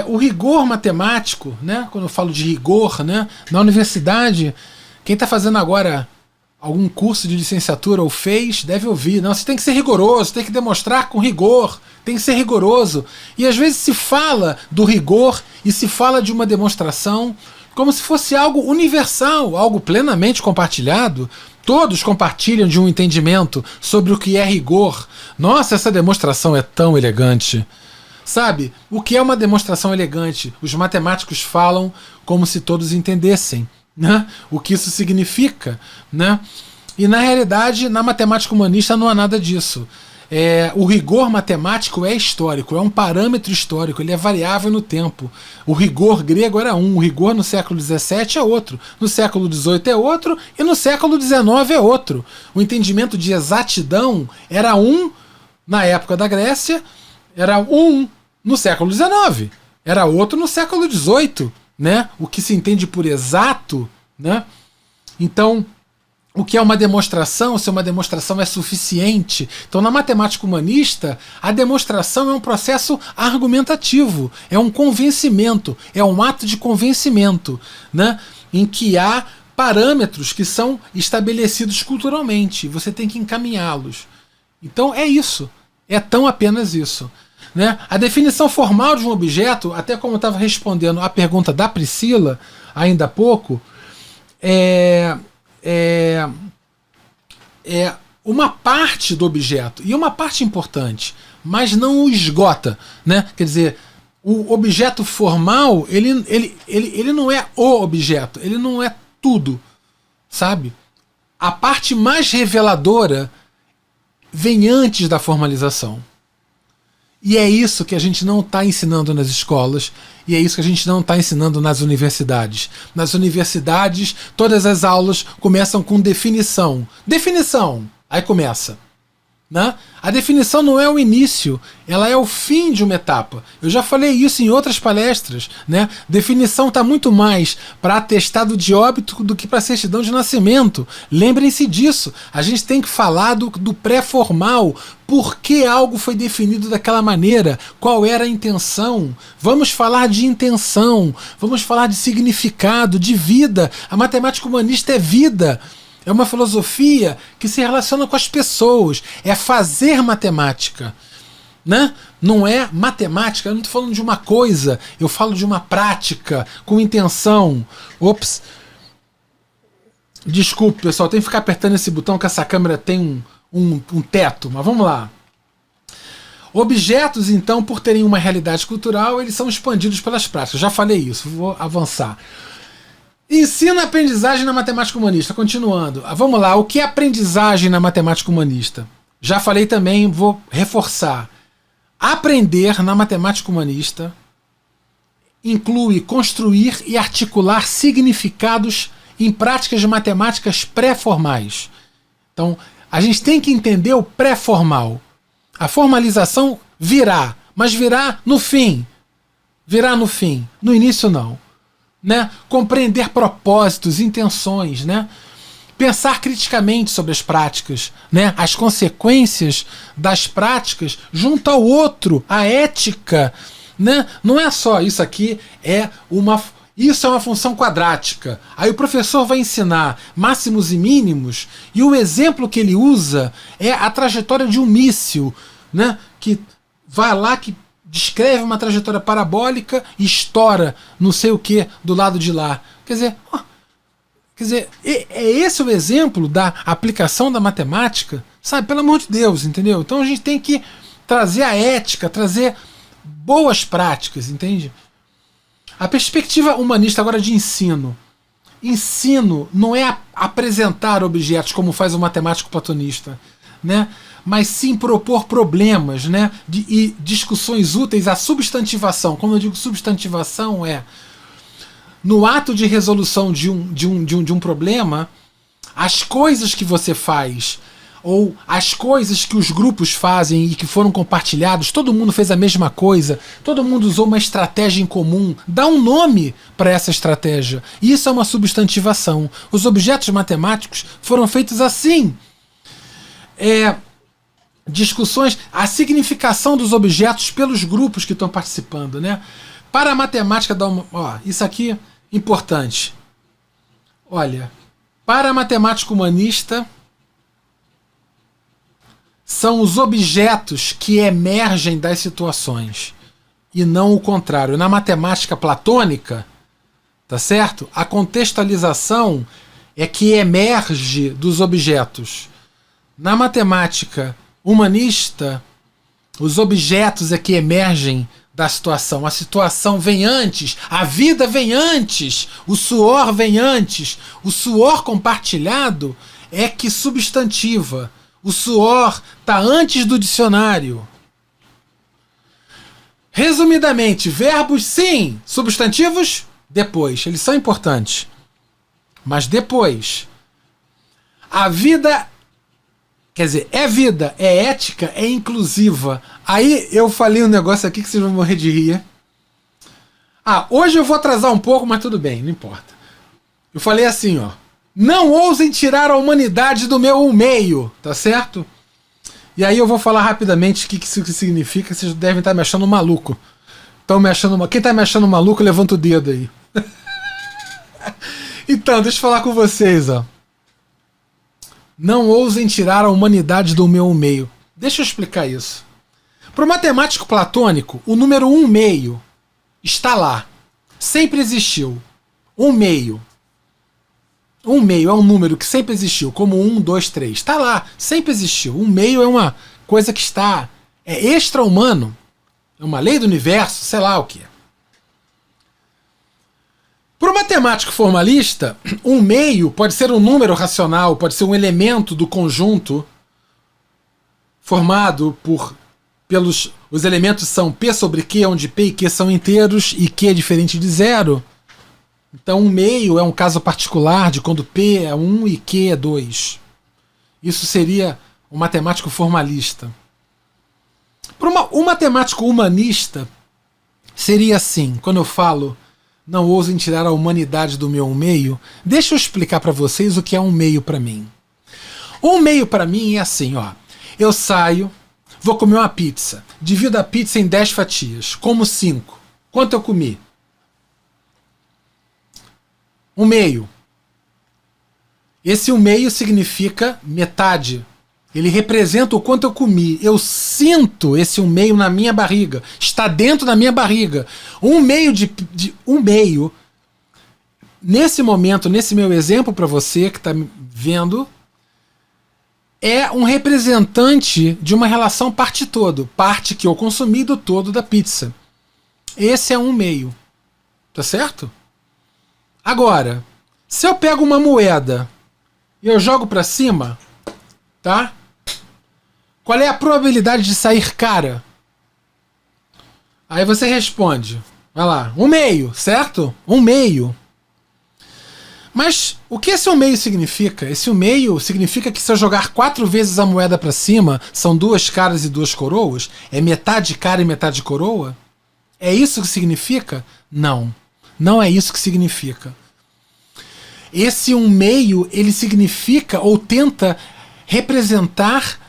O rigor matemático, né? Quando eu falo de rigor, né, na universidade, quem está fazendo agora algum curso de licenciatura ou fez, deve ouvir. Não, você tem que ser rigoroso, tem que demonstrar com rigor, tem que ser rigoroso. E às vezes se fala do rigor e se fala de uma demonstração como se fosse algo universal, algo plenamente compartilhado. Todos compartilham de um entendimento sobre o que é rigor. Nossa, essa demonstração é tão elegante. Sabe? O que é uma demonstração elegante? Os matemáticos falam como se todos entendessem, né? O que isso significa, né? E na realidade, na matemática humanista não há nada disso. O rigor matemático é histórico, é um parâmetro histórico, ele é variável no tempo. O rigor grego era um, o rigor no século XVII é outro, no século XVIII é outro e no século XIX é outro. O entendimento de exatidão era um na época da Grécia, era um no século XIX, era outro no século XVIII, né? O que se entende por exato, né? Então, o que é uma demonstração, se uma demonstração é suficiente. Então, na matemática humanista, a demonstração é um processo argumentativo, é um convencimento, é um ato de convencimento, né? Em que há parâmetros que são estabelecidos culturalmente, você tem que encaminhá-los. Então, é isso, é tão apenas isso. Né? A definição formal de um objeto, até como eu estava respondendo à pergunta da Priscila, ainda há pouco, é uma parte do objeto, e uma parte importante, mas não o esgota. Né? Quer dizer, o objeto formal, ele não é o objeto, ele não é tudo, sabe? A parte mais reveladora vem antes da formalização. E é isso que a gente não está ensinando nas escolas, e é isso que a gente não está ensinando nas universidades. Nas universidades, todas as aulas começam com definição. Definição! Aí começa. Né? A definição não é o início, ela é o fim de uma etapa. Eu já falei isso em outras palestras. Né? Definição está muito mais para atestado de óbito do que para certidão de nascimento. Lembrem-se disso. A gente tem que falar do pré-formal. Por que algo foi definido daquela maneira? Qual era a intenção? Vamos falar de intenção, vamos falar de significado, de vida. A matemática humanista é vida. É uma filosofia que se relaciona com as pessoas. É fazer matemática. Né? Não é matemática, eu não estou falando de uma coisa, eu falo de uma prática, com intenção. Ops. Desculpe, pessoal, tem que ficar apertando esse botão que essa câmera tem um teto, mas vamos lá. Objetos, então, por terem uma realidade cultural, eles são expandidos pelas práticas. Já falei isso, vou avançar. Ensino a aprendizagem na matemática humanista. Continuando. Vamos lá. O que é aprendizagem na matemática humanista? Já falei também, vou reforçar. Aprender na matemática humanista inclui construir e articular significados em práticas de matemáticas pré-formais. Então, a gente tem que entender o pré-formal. A formalização virá, mas virá no fim. Virá no fim. No início, não. Né? Compreender propósitos, intenções, né? Pensar criticamente sobre as práticas, né? As consequências das práticas junto ao outro, a ética, né? Não é só isso aqui, isso é uma função quadrática. Aí o professor vai ensinar máximos e mínimos e o exemplo que ele usa é a trajetória de um míssil, né? Que vai lá, que descreve uma trajetória parabólica e estoura não sei o que do lado de lá. Quer dizer, é esse o exemplo da aplicação da matemática? Sabe, pelo amor de Deus, entendeu? Então a gente tem que trazer a ética, trazer boas práticas, entende? A perspectiva humanista agora de ensino. Ensino não é apresentar objetos como faz o matemático platonista, né? Mas sim propor problemas, né? E discussões úteis à substantivação. Como eu digo, substantivação é no ato de resolução de um problema, as coisas que você faz ou as coisas que os grupos fazem e que foram compartilhados, todo mundo fez a mesma coisa, todo mundo usou uma estratégia em comum, dá um nome para essa estratégia. E isso é uma substantivação. Os objetos matemáticos foram feitos assim. Discussões, a significação dos objetos pelos grupos que estão participando, né? Para a matemática isso aqui importante. Olha, para a matemática humanista são os objetos que emergem das situações e não o contrário. Na matemática platônica, tá certo? A contextualização é que emerge dos objetos. Na matemática humanista, Os objetos é que emergem da situação. A situação vem antes, a vida vem antes, o suor vem antes. O suor compartilhado é que substantiva. O suor está antes do dicionário. Resumidamente, verbos sim, substantivos depois. Eles são importantes. Mas depois. A vida, quer dizer, é vida, é ética, é inclusiva. Aí eu falei um negócio aqui que vocês vão morrer de rir. Hoje eu vou atrasar um pouco, mas tudo bem, não importa. Eu falei assim, ó. Não ousem tirar a humanidade do meu meio, tá certo? E aí eu vou falar rapidamente o que isso significa. Vocês devem estar me achando maluco. Quem tá me achando maluco, levanta o dedo aí. Então, deixa eu falar com vocês, ó. Não ousem tirar a humanidade do meu meio. Deixa eu explicar isso. Para o matemático platônico, o número 1 meio está lá. Sempre existiu. 1 meio. 1 meio é um número que sempre existiu, como 1, 2, 3. Está lá, sempre existiu. 1 meio é uma coisa que está... É extra-humano. É uma lei do universo, sei lá o que. Para o matemático formalista, 1 meio pode ser um número racional, pode ser um elemento do conjunto formado pelos... Os elementos são P sobre Q, onde P e Q são inteiros e Q é diferente de zero. Então 1 meio é um caso particular de quando P é 1 e Q é 2. Isso seria um matemático formalista. Para um matemático humanista, seria assim, quando eu falo não ousem tirar a humanidade do meu meio, deixa eu explicar para vocês o que é 1 meio para mim. 1 meio para mim é assim, ó. Eu saio, vou comer uma pizza, divido a pizza em 10 fatias, como 5. Quanto eu comi? 1 meio. Esse 1 meio significa metade. Ele representa o quanto eu comi. Eu sinto esse 1 meio na minha barriga. Está dentro da minha barriga. 1 meio de 1 meio. Nesse momento, nesse meu exemplo para você que está me vendo, é um representante de uma relação parte-todo. Parte que eu consumi do todo da pizza. Esse é 1 meio. Tá certo? Agora, se eu pego uma moeda e eu jogo para cima, tá? Qual é a probabilidade de sair cara? Aí você responde, vai lá, 1 meio, certo? 1 meio. Mas o que esse 1 meio significa? Esse 1 meio significa que se eu jogar 4 vezes a moeda para cima, são 2 caras e 2 coroas? É metade cara e metade coroa? É isso que significa? Não. Não é isso que significa. Esse 1 meio, ele significa ou tenta representar,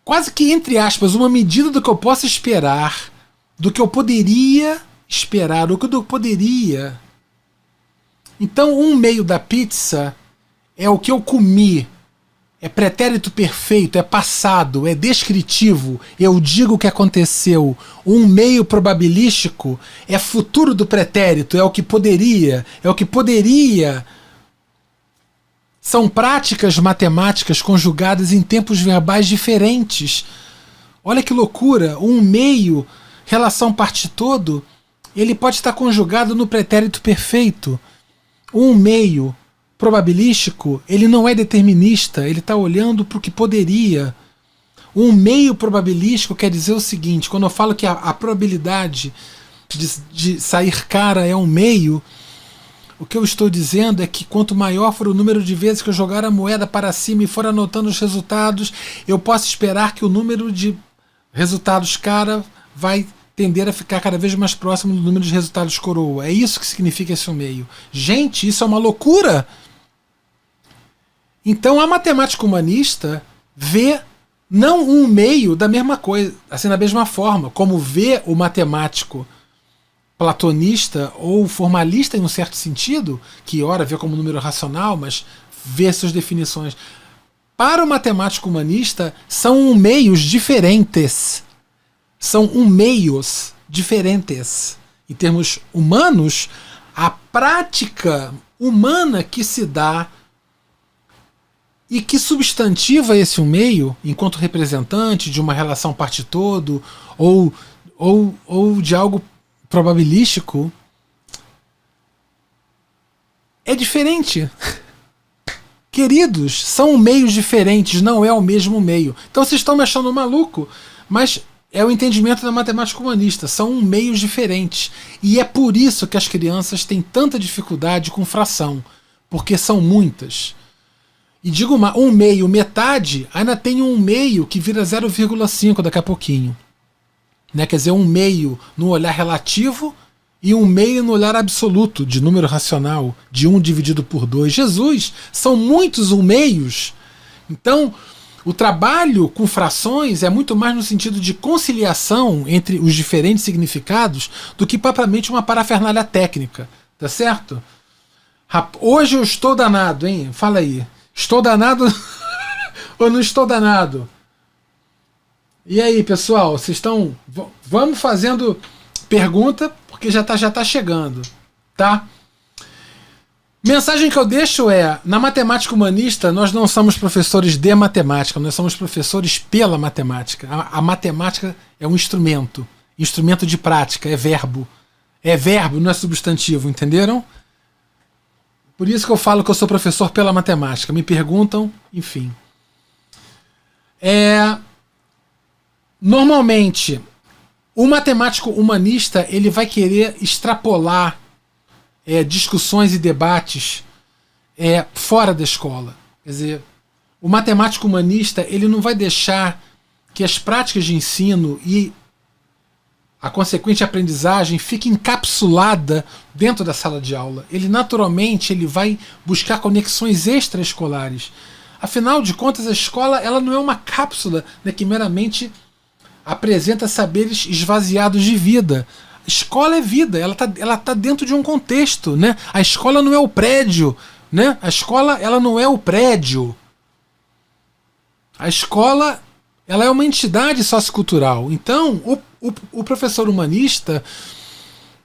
quase que entre aspas, uma medida do que eu posso esperar, do que eu poderia esperar, do que eu poderia. Então 1 meio da pizza é o que eu comi. É pretérito perfeito, é passado, é descritivo. Eu digo o que aconteceu. 1 meio probabilístico é futuro do pretérito, é o que poderia, é o que poderia. São práticas matemáticas conjugadas em tempos verbais diferentes. Olha que loucura! 1 meio, relação parte-todo, ele pode estar conjugado no pretérito perfeito. 1 meio probabilístico, ele não é determinista, ele está olhando para o que poderia. 1 meio probabilístico quer dizer o seguinte, quando eu falo que a probabilidade de sair cara é 1 meio, o que eu estou dizendo é que quanto maior for o número de vezes que eu jogar a moeda para cima e for anotando os resultados, eu posso esperar que o número de resultados cara vai tender a ficar cada vez mais próximo do número de resultados coroa. É isso que significa esse 1 meio. Gente, isso é uma loucura! Então a matemática humanista vê não 1 meio da mesma coisa, assim da mesma forma, como vê o matemático platonista ou formalista em um certo sentido, que ora vê como número racional, mas vê suas definições. Para o matemático humanista, são 1 meios diferentes. São 1 meios diferentes. Em termos humanos, a prática humana que se dá E que substantivo é esse um meio, enquanto representante de uma relação parte-todo, ou de algo probabilístico, é diferente. Queridos, são meios diferentes, não é o mesmo meio. Então vocês estão me achando maluco, mas é o entendimento da matemática humanista. São meios diferentes. E é por isso que as crianças têm tanta dificuldade com fração, porque são muitas. E digo um meio, metade, ainda tem um meio que vira 0,5 daqui a pouquinho. Né? Quer dizer, um meio no olhar relativo e um meio no olhar absoluto, de número racional, de 1 dividido por 2. Jesus, são muitos meios. Então, o trabalho com frações é muito mais no sentido de conciliação entre os diferentes significados do que propriamente uma parafernália técnica. Tá certo? Hoje eu estou danado, hein? Fala aí. Estou danado ou não estou danado? E aí, pessoal, vocês estão... Vamos fazendo pergunta, porque já tá chegando, tá? Mensagem que eu deixo é: na matemática humanista, nós não somos professores de matemática, nós somos professores pela matemática. A matemática é um instrumento de prática, é verbo. É verbo, não é substantivo, entenderam? Por isso que eu falo que eu sou professor pela matemática. Me perguntam, enfim. Normalmente, o matemático humanista ele vai querer extrapolar discussões e debates fora da escola. Quer dizer, o matemático humanista ele não vai deixar que as práticas de ensino e a consequente aprendizagem fique encapsulada dentro da sala de aula. Ele naturalmente ele vai buscar conexões extraescolares. Afinal de contas, a escola ela não é uma cápsula, né, que meramente apresenta saberes esvaziados de vida. A escola é vida, ela tá dentro de um contexto, né? A escola não é o prédio, né? A escola ela não é o prédio. A escola ela é uma entidade sociocultural. Então, o professor humanista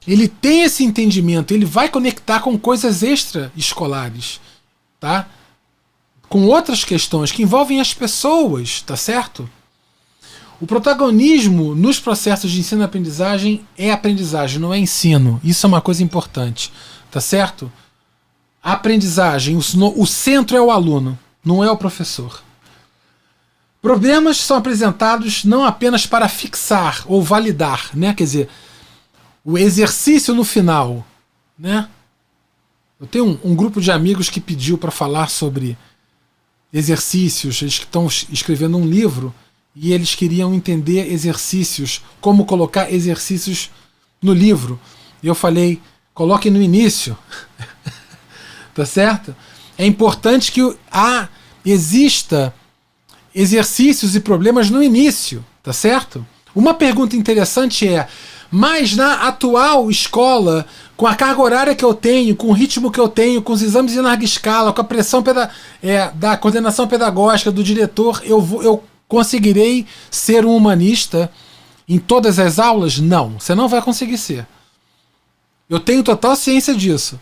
ele tem esse entendimento, ele vai conectar com coisas extraescolares, tá? Com outras questões que envolvem as pessoas, tá certo? O protagonismo nos processos de ensino e aprendizagem é aprendizagem, não é ensino. Isso é uma coisa importante, tá certo? A aprendizagem, o centro é o aluno, não é o professor. Problemas são apresentados não apenas para fixar ou validar, né? Quer dizer, o exercício no final, né? Eu tenho um grupo de amigos que pediu para falar sobre exercícios, eles estão escrevendo um livro e eles queriam entender exercícios, como colocar exercícios no livro. E eu falei, coloque no início. Tá certo? É importante que exista exercícios e problemas no início, tá certo? Uma pergunta interessante é: mas na atual escola, com a carga horária que eu tenho, com o ritmo que eu tenho, com os exames em larga escala, com a pressão da coordenação pedagógica, do diretor, eu conseguirei ser um humanista em todas as aulas? Não, você não vai conseguir ser. Eu tenho total ciência disso.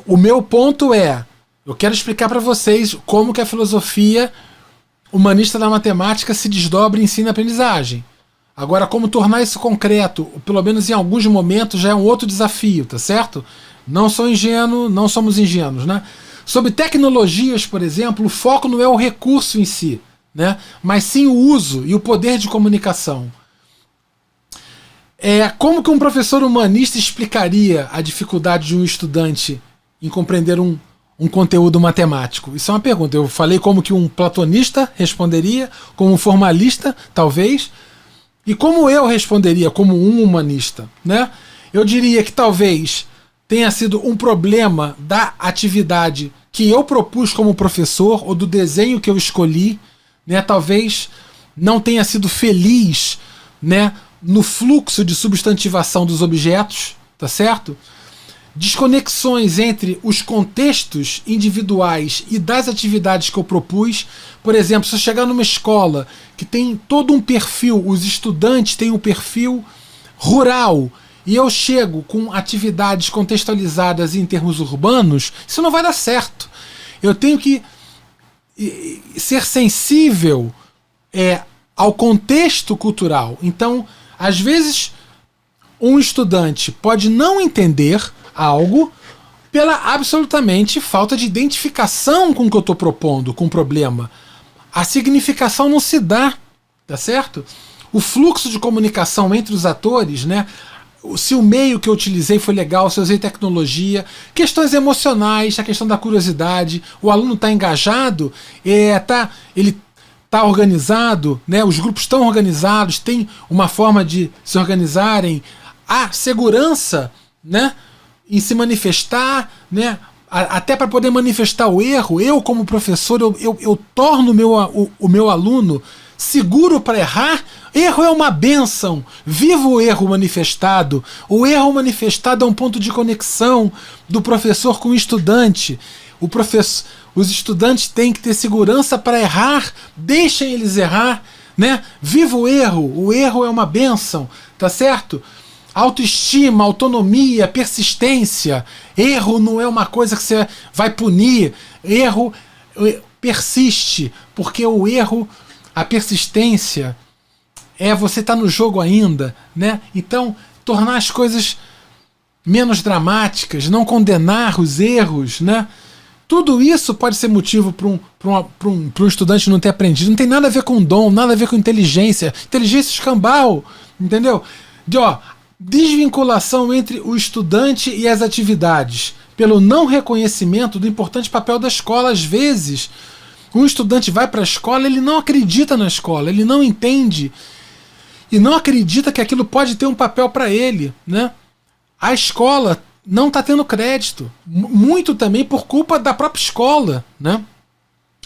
O meu ponto é, eu quero explicar para vocês como que a filosofia humanista da matemática se desdobra em ensino e aprendizagem. Agora, como tornar isso concreto, pelo menos em alguns momentos, já é um outro desafio, tá certo? Não sou ingênuo, não somos ingênuos, né? Sobre tecnologias, por exemplo, o foco não é o recurso em si, né? Mas sim o uso e o poder de comunicação. Como que um professor humanista explicaria a dificuldade de um estudante em compreender um conteúdo matemático? Isso é uma pergunta. Eu falei como que um platonista responderia, como um formalista, talvez, e como eu responderia, como um humanista, né? Eu diria que talvez tenha sido um problema da atividade que eu propus como professor, ou do desenho que eu escolhi, né? Talvez não tenha sido feliz, né, no fluxo de substantivação dos objetos, tá certo? Desconexões entre os contextos individuais e das atividades que eu propus. Por exemplo, se eu chegar numa escola que tem todo um perfil, os estudantes têm um perfil rural, e eu chego com atividades contextualizadas em termos urbanos, isso não vai dar certo. Eu tenho que ser sensível ao contexto cultural. Então, às vezes, um estudante pode não entender algo pela absolutamente falta de identificação com o que eu estou propondo, com o problema. A significação não se dá, tá certo? O fluxo de comunicação entre os atores, né? Se o meio que eu utilizei foi legal, se eu usei tecnologia, questões emocionais, a questão da curiosidade, o aluno está engajado, ele está organizado, né? Os grupos estão organizados, tem uma forma de se organizarem, a segurança, né? Em se manifestar, né? Até para poder manifestar o erro, eu como professor, eu torno o meu aluno seguro para errar. Erro é uma bênção. Viva o erro manifestado. O erro manifestado é um ponto de conexão do professor com o estudante. Os estudantes têm que ter segurança para errar. Deixem eles errar, né? Viva o erro. O erro é uma bênção, tá certo? Autoestima, autonomia, persistência. Erro não é uma coisa que você vai punir. Erro persiste, porque o erro, a persistência, você estar no jogo ainda, né? Então, tornar as coisas menos dramáticas, não condenar os erros, né? Tudo isso pode ser motivo para um estudante não ter aprendido. Não tem nada a ver com dom, nada a ver com inteligência. Inteligência escambau, entendeu? Desvinculação entre o estudante e as atividades, pelo não reconhecimento do importante papel da escola. Às vezes, um estudante vai para a escola, ele não acredita na escola, ele não entende e não acredita que aquilo pode ter um papel para ele, né? A escola não está tendo crédito, muito também por culpa da própria escola, né?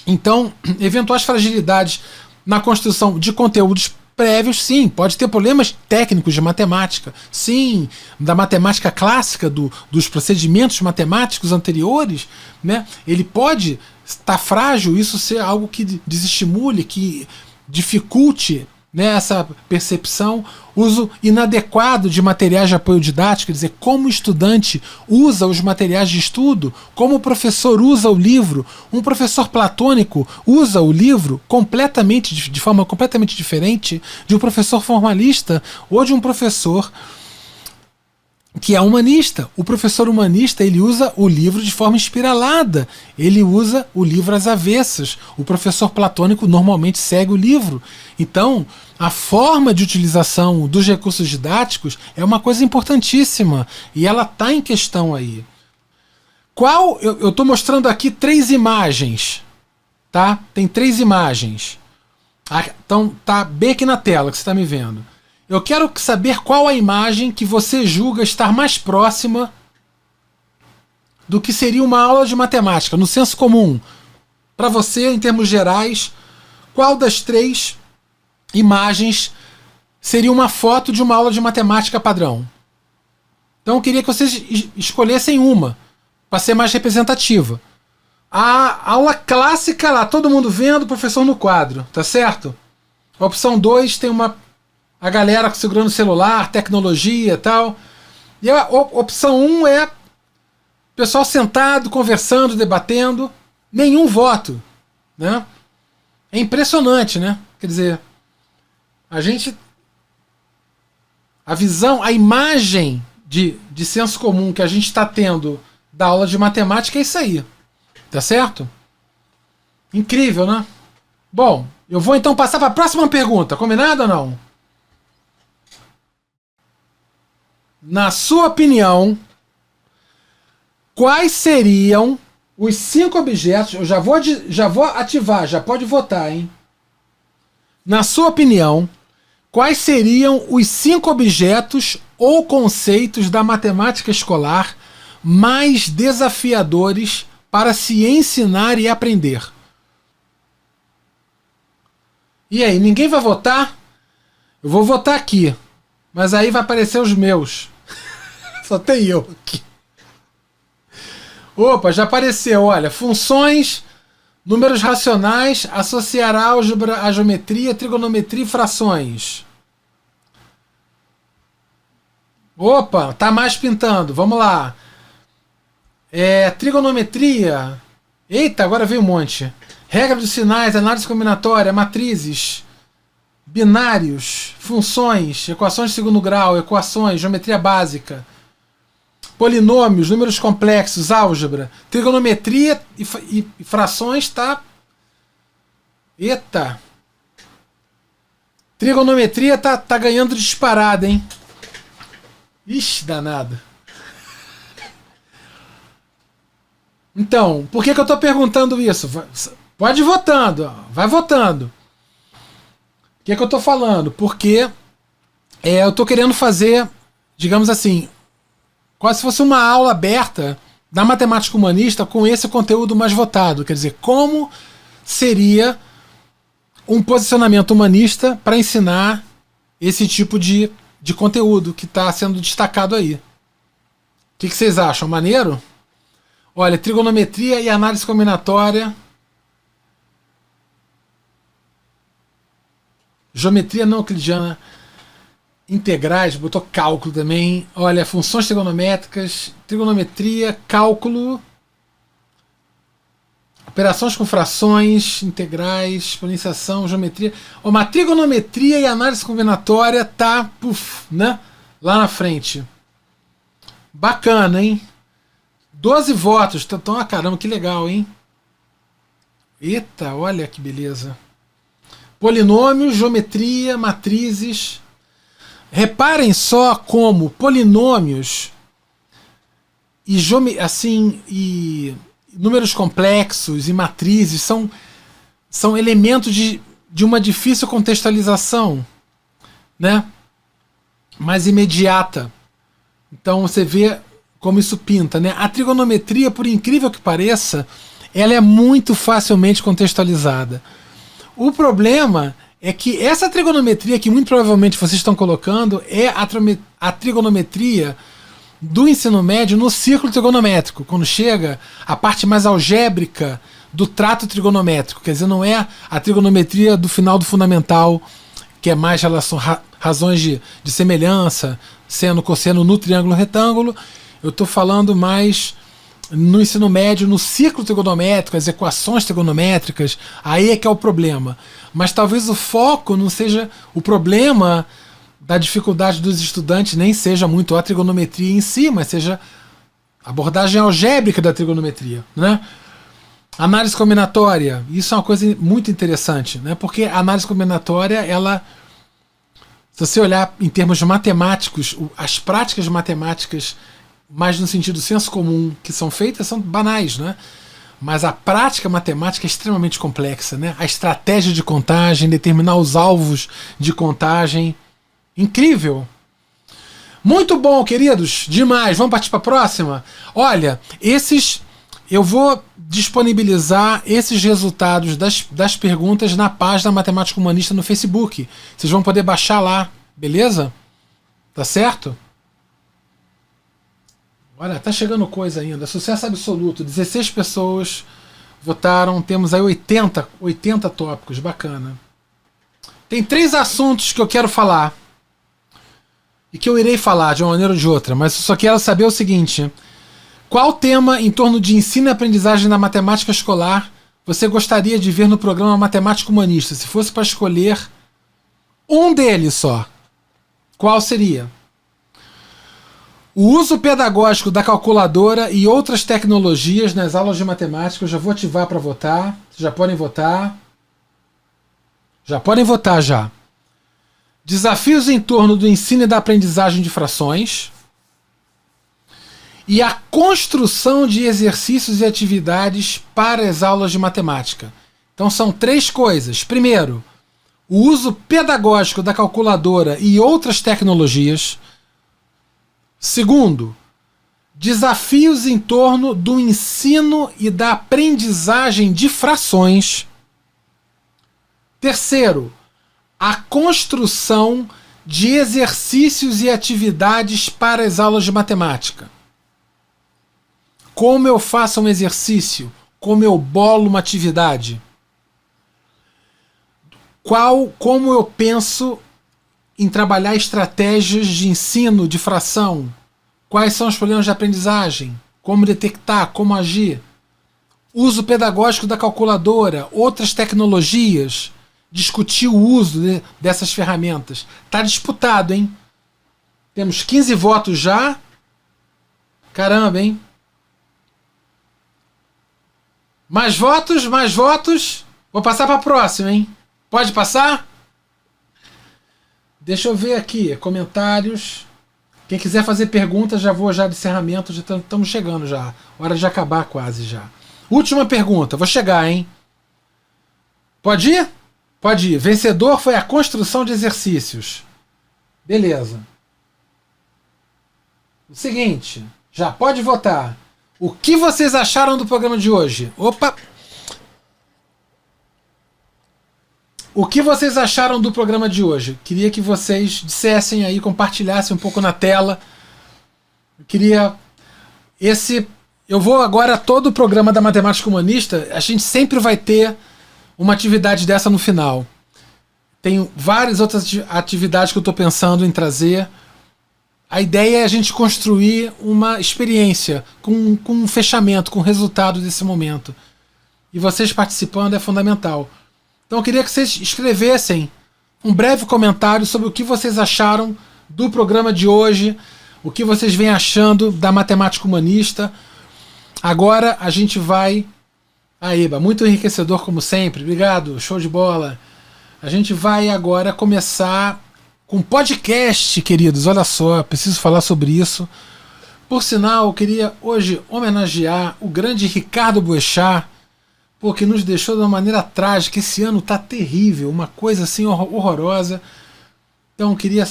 Então, eventuais fragilidades na construção de conteúdos prévios, sim, pode ter problemas técnicos de matemática, sim, da matemática clássica, dos procedimentos matemáticos anteriores, né? Ele pode estar frágil, isso ser algo que desestimule, que dificulte, né, essa percepção, uso inadequado de materiais de apoio didático, quer dizer, como o estudante usa os materiais de estudo, como o professor usa o livro. Um professor platônico usa o livro completamente, de forma completamente diferente de um professor formalista ou de um professor que é humanista. O professor humanista, ele usa o livro de forma espiralada, ele usa o livro às avessas. O professor platônico normalmente segue o livro. Então, a forma de utilização dos recursos didáticos é uma coisa importantíssima e ela está em questão aí. Eu estou mostrando aqui 3 imagens, tá? Tem 3 imagens. Então tá bem aqui na tela que você está me vendo. Eu quero saber qual a imagem que você julga estar mais próxima do que seria uma aula de matemática, no senso comum. Para você, em termos gerais, qual das 3 imagens seria uma foto de uma aula de matemática padrão? Então eu queria que vocês escolhessem uma, para ser mais representativa. A aula clássica lá, todo mundo vendo, o professor no quadro, tá certo? A opção 2 tem a galera segurando o celular, tecnologia e tal. E a opção 1 é o pessoal sentado, conversando, debatendo. Nenhum voto, né? É impressionante, né? Quer dizer, a visão, a imagem de senso comum que a gente está tendo da aula de matemática é isso aí. Tá certo? Incrível, né? Bom, eu vou então passar para a próxima pergunta. Combinado ou não? Na sua opinião, quais seriam os 5 objetos? Eu já vou ativar, já pode votar, hein? Na sua opinião, quais seriam os 5 objetos ou conceitos da matemática escolar mais desafiadores para se ensinar e aprender? E aí, ninguém vai votar? Eu vou votar aqui, mas aí vai aparecer os meus. Só tem eu aqui. Opa, já apareceu, olha. Funções, números racionais, associar álgebra à geometria, trigonometria e frações. Opa, tá mais pintando. Vamos lá. Trigonometria. Eita, agora veio um monte. Regra dos sinais, análise combinatória, matrizes, binários, funções, equações de segundo grau, equações, geometria básica, polinômios, números complexos, álgebra, trigonometria e frações, tá? Eita! Trigonometria tá ganhando disparada, hein? Ixi, danado. Então, por que eu tô perguntando isso? Pode ir votando, ó, vai votando. O que eu tô falando? Porque eu tô querendo fazer, digamos assim, quase se fosse uma aula aberta da matemática humanista com esse conteúdo mais votado. Quer dizer, como seria um posicionamento humanista para ensinar esse tipo de conteúdo que está sendo destacado aí. O que vocês acham? Maneiro? Olha, trigonometria e análise combinatória. Geometria não euclidiana. Integrais, botou cálculo também. Olha, funções trigonométricas, trigonometria, cálculo, operações com frações, integrais, exponenciação, geometria. Uma trigonometria e análise combinatória tá, né? Lá na frente. Bacana, hein? 12 votos. Então, caramba, que legal, hein? Eita, olha que beleza. Polinômios, geometria, matrizes. Reparem só como polinômios e números complexos e matrizes são elementos de uma difícil contextualização, né? Mais imediata. Então você vê como isso pinta, né? A trigonometria, por incrível que pareça, ela é muito facilmente contextualizada. O problema é que essa trigonometria que muito provavelmente vocês estão colocando é a trigonometria do ensino médio no círculo trigonométrico, quando chega a parte mais algébrica do trato trigonométrico. Quer dizer, não é a trigonometria do final do fundamental, que é mais razões de semelhança, seno, cosseno no triângulo retângulo. Eu estou falando mais no ensino médio, no círculo trigonométrico, as equações trigonométricas, aí é que é o problema. Mas talvez o foco não seja o problema da dificuldade dos estudantes, nem seja muito a trigonometria em si, mas seja a abordagem algébrica da trigonometria, né? Análise combinatória, isso é uma coisa muito interessante, né? Porque a análise combinatória, ela, se você olhar em termos matemáticos, as práticas matemáticas, mais no sentido senso comum, que são feitas, são banais, né? Mas a prática matemática é extremamente complexa, né? A estratégia de contagem, determinar os alvos de contagem. Incrível! Muito bom, queridos! Demais! Vamos partir para a próxima? Olha, eu vou disponibilizar esses resultados das perguntas na página Matemática Humanista no Facebook. Vocês vão poder baixar lá, beleza? Tá certo? Olha, tá chegando coisa ainda. Sucesso absoluto. 16 pessoas votaram. Temos aí 80 tópicos. Bacana. Tem 3 assuntos que eu quero falar. E que eu irei falar de uma maneira ou de outra. Mas eu só quero saber o seguinte. Qual tema em torno de ensino e aprendizagem na matemática escolar você gostaria de ver no programa Matemática Humanista? Se fosse para escolher um deles só, qual seria? O uso pedagógico da calculadora e outras tecnologias nas aulas de matemática. Eu já vou ativar para votar. Vocês já podem votar. Já podem votar já. Desafios em torno do ensino e da aprendizagem de frações. E a construção de exercícios e atividades para as aulas de matemática. Então são 3 coisas. Primeiro, o uso pedagógico da calculadora e outras tecnologias. Segundo, desafios em torno do ensino e da aprendizagem de frações. Terceiro, a construção de exercícios e atividades para as aulas de matemática. Como eu faço um exercício? Como eu bolo uma atividade? Como eu penso em trabalhar estratégias de ensino de fração? Quais são os problemas de aprendizagem? Como detectar? Como agir? uso pedagógico da calculadora, outras tecnologias, discutir o uso dessas ferramentas. Tá disputado, hein? Temos 15 votos já. Caramba, hein? Mais votos, mais votos. Vou passar para a próxima, hein? Pode passar? Deixa eu ver aqui, comentários. Quem quiser fazer perguntas, já vou já de encerramento, já estamos chegando já. Hora de acabar quase já. Última pergunta, vou chegar, hein? Pode ir? Pode ir. Vencedor foi a construção de exercícios. Beleza. O seguinte, já pode votar. O que vocês acharam do programa de hoje? Opa! O que vocês acharam do programa de hoje? Queria que vocês dissessem aí, compartilhassem um pouco na tela. Eu queria... Eu vou agora, todo o programa da Matemática Humanista, a gente sempre vai ter uma atividade dessa no final. Tem várias outras atividades que eu estou pensando em trazer. A ideia é a gente construir uma experiência com um fechamento, com o resultado desse momento. E vocês participando é fundamental. Então eu queria que vocês escrevessem um breve comentário sobre o que vocês acharam do programa de hoje, o que vocês vêm achando da Matemática Humanista. Agora a gente vai... Aíba, muito enriquecedor como sempre. Obrigado, show de bola. A gente vai agora começar com podcast, queridos. Olha só, preciso falar sobre isso. Por sinal, eu queria hoje homenagear o grande Ricardo Boechat, que nos deixou de uma maneira trágica. Esse ano tá terrível, uma coisa assim horrorosa. Então eu queria,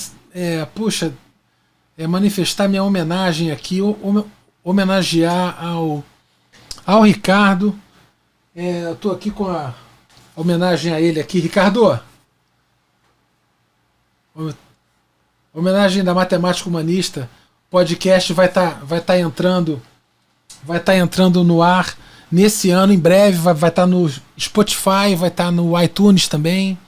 manifestar minha homenagem aqui, homenagear ao Ricardo. Eu tô aqui com a homenagem a ele aqui. Ricardo, homenagem da Matemática Humanista. Podcast vai tá entrando no ar nesse ano, em breve. Vai estar no Spotify, vai estar no iTunes também.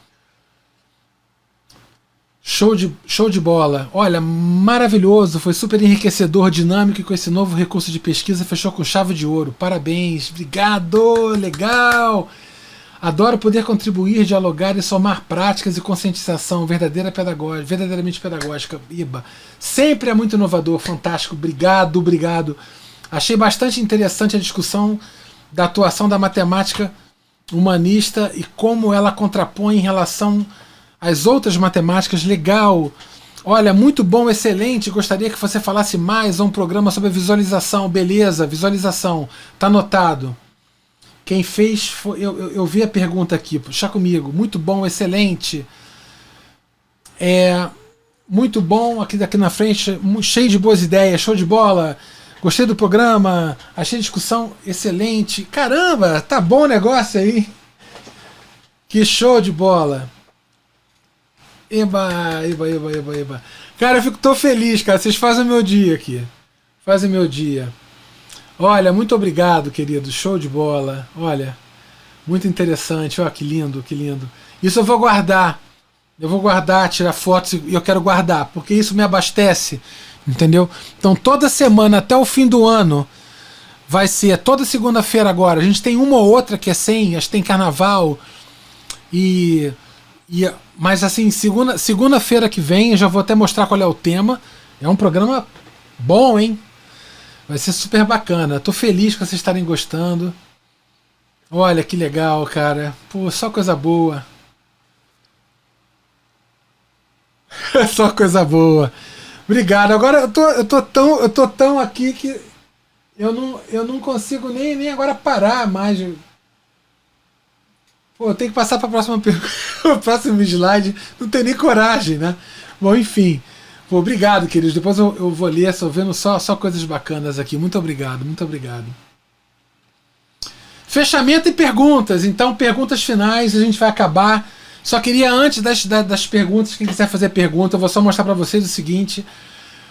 Show de bola. Olha, maravilhoso, foi super enriquecedor, dinâmico, e com esse novo recurso de pesquisa fechou com chave de ouro. Parabéns, obrigado, legal. Adoro poder contribuir, dialogar e somar práticas e conscientização verdadeiramente pedagógica. Iba. Sempre é muito inovador, fantástico, obrigado. Achei bastante interessante a discussão da atuação da matemática humanista e como ela contrapõe em relação às outras matemáticas. Legal. Olha, muito bom, excelente. Gostaria que você falasse mais um programa sobre visualização. Beleza, visualização. Tá anotado. Quem fez foi. Eu vi a pergunta aqui, puxa comigo. Muito bom, excelente. Muito bom aqui daqui na frente, cheio de boas ideias, show de bola. Gostei do programa, achei a discussão excelente. Caramba, tá bom o negócio aí. Que show de bola. Eba. Cara, tô feliz, cara. Vocês fazem meu dia aqui. Fazem meu dia. Olha, muito obrigado, querido. Show de bola. Olha, muito interessante. Ó, que lindo, que lindo. Isso eu vou guardar. Eu vou guardar, tirar fotos, e eu quero guardar, porque isso me abastece, entendeu? Então toda semana, até o fim do ano, vai ser toda segunda-feira agora. A gente tem uma ou outra que é sem, acho que tem carnaval. Mas assim, segunda-feira que vem, eu já vou até mostrar qual é o tema. É um programa bom, hein? Vai ser super bacana. Tô feliz que vocês estarem gostando. Olha que legal, cara. Pô, só coisa boa. Só coisa boa. Obrigado. Agora eu tô tão aqui que eu não consigo nem agora parar mais. Pô, eu tenho que passar para a próxima pergunta. O próximo slide. Não tem nem coragem, né? Bom, enfim. Pô, obrigado, queridos. Depois eu vou ler, só vendo só coisas bacanas aqui. Muito obrigado, muito obrigado. Fechamento e perguntas. Então, perguntas finais, a gente vai acabar. Só queria, antes das perguntas, quem quiser fazer pergunta, eu vou só mostrar para vocês o seguinte.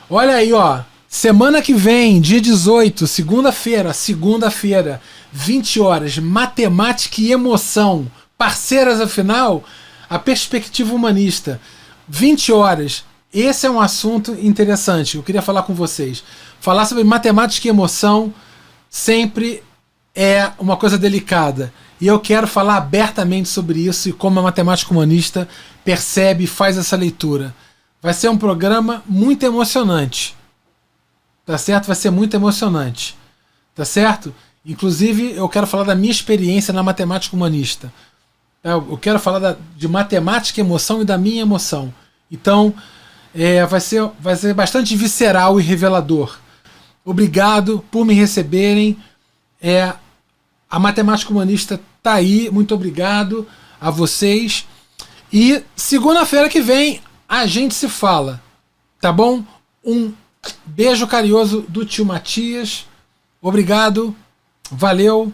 Olha aí, ó. Semana que vem, dia 18, segunda-feira, 20 horas, matemática e emoção. Parceiras, afinal, a perspectiva humanista. 20 horas. Esse é um assunto interessante. Eu queria falar com vocês. Falar sobre matemática e emoção sempre é uma coisa delicada. E eu quero falar abertamente sobre isso e como a matemática humanista percebe e faz essa leitura. Vai ser um programa muito emocionante. Tá certo? Vai ser muito emocionante. Tá certo? Inclusive, eu quero falar da minha experiência na matemática humanista. Eu quero falar de matemática, emoção e da minha emoção. Então, vai ser bastante visceral e revelador. Obrigado por me receberem. A matemática humanista tá aí. Muito obrigado a vocês. E segunda-feira que vem a gente se fala. Tá bom? Um beijo carinhoso do tio Matias. Obrigado. Valeu.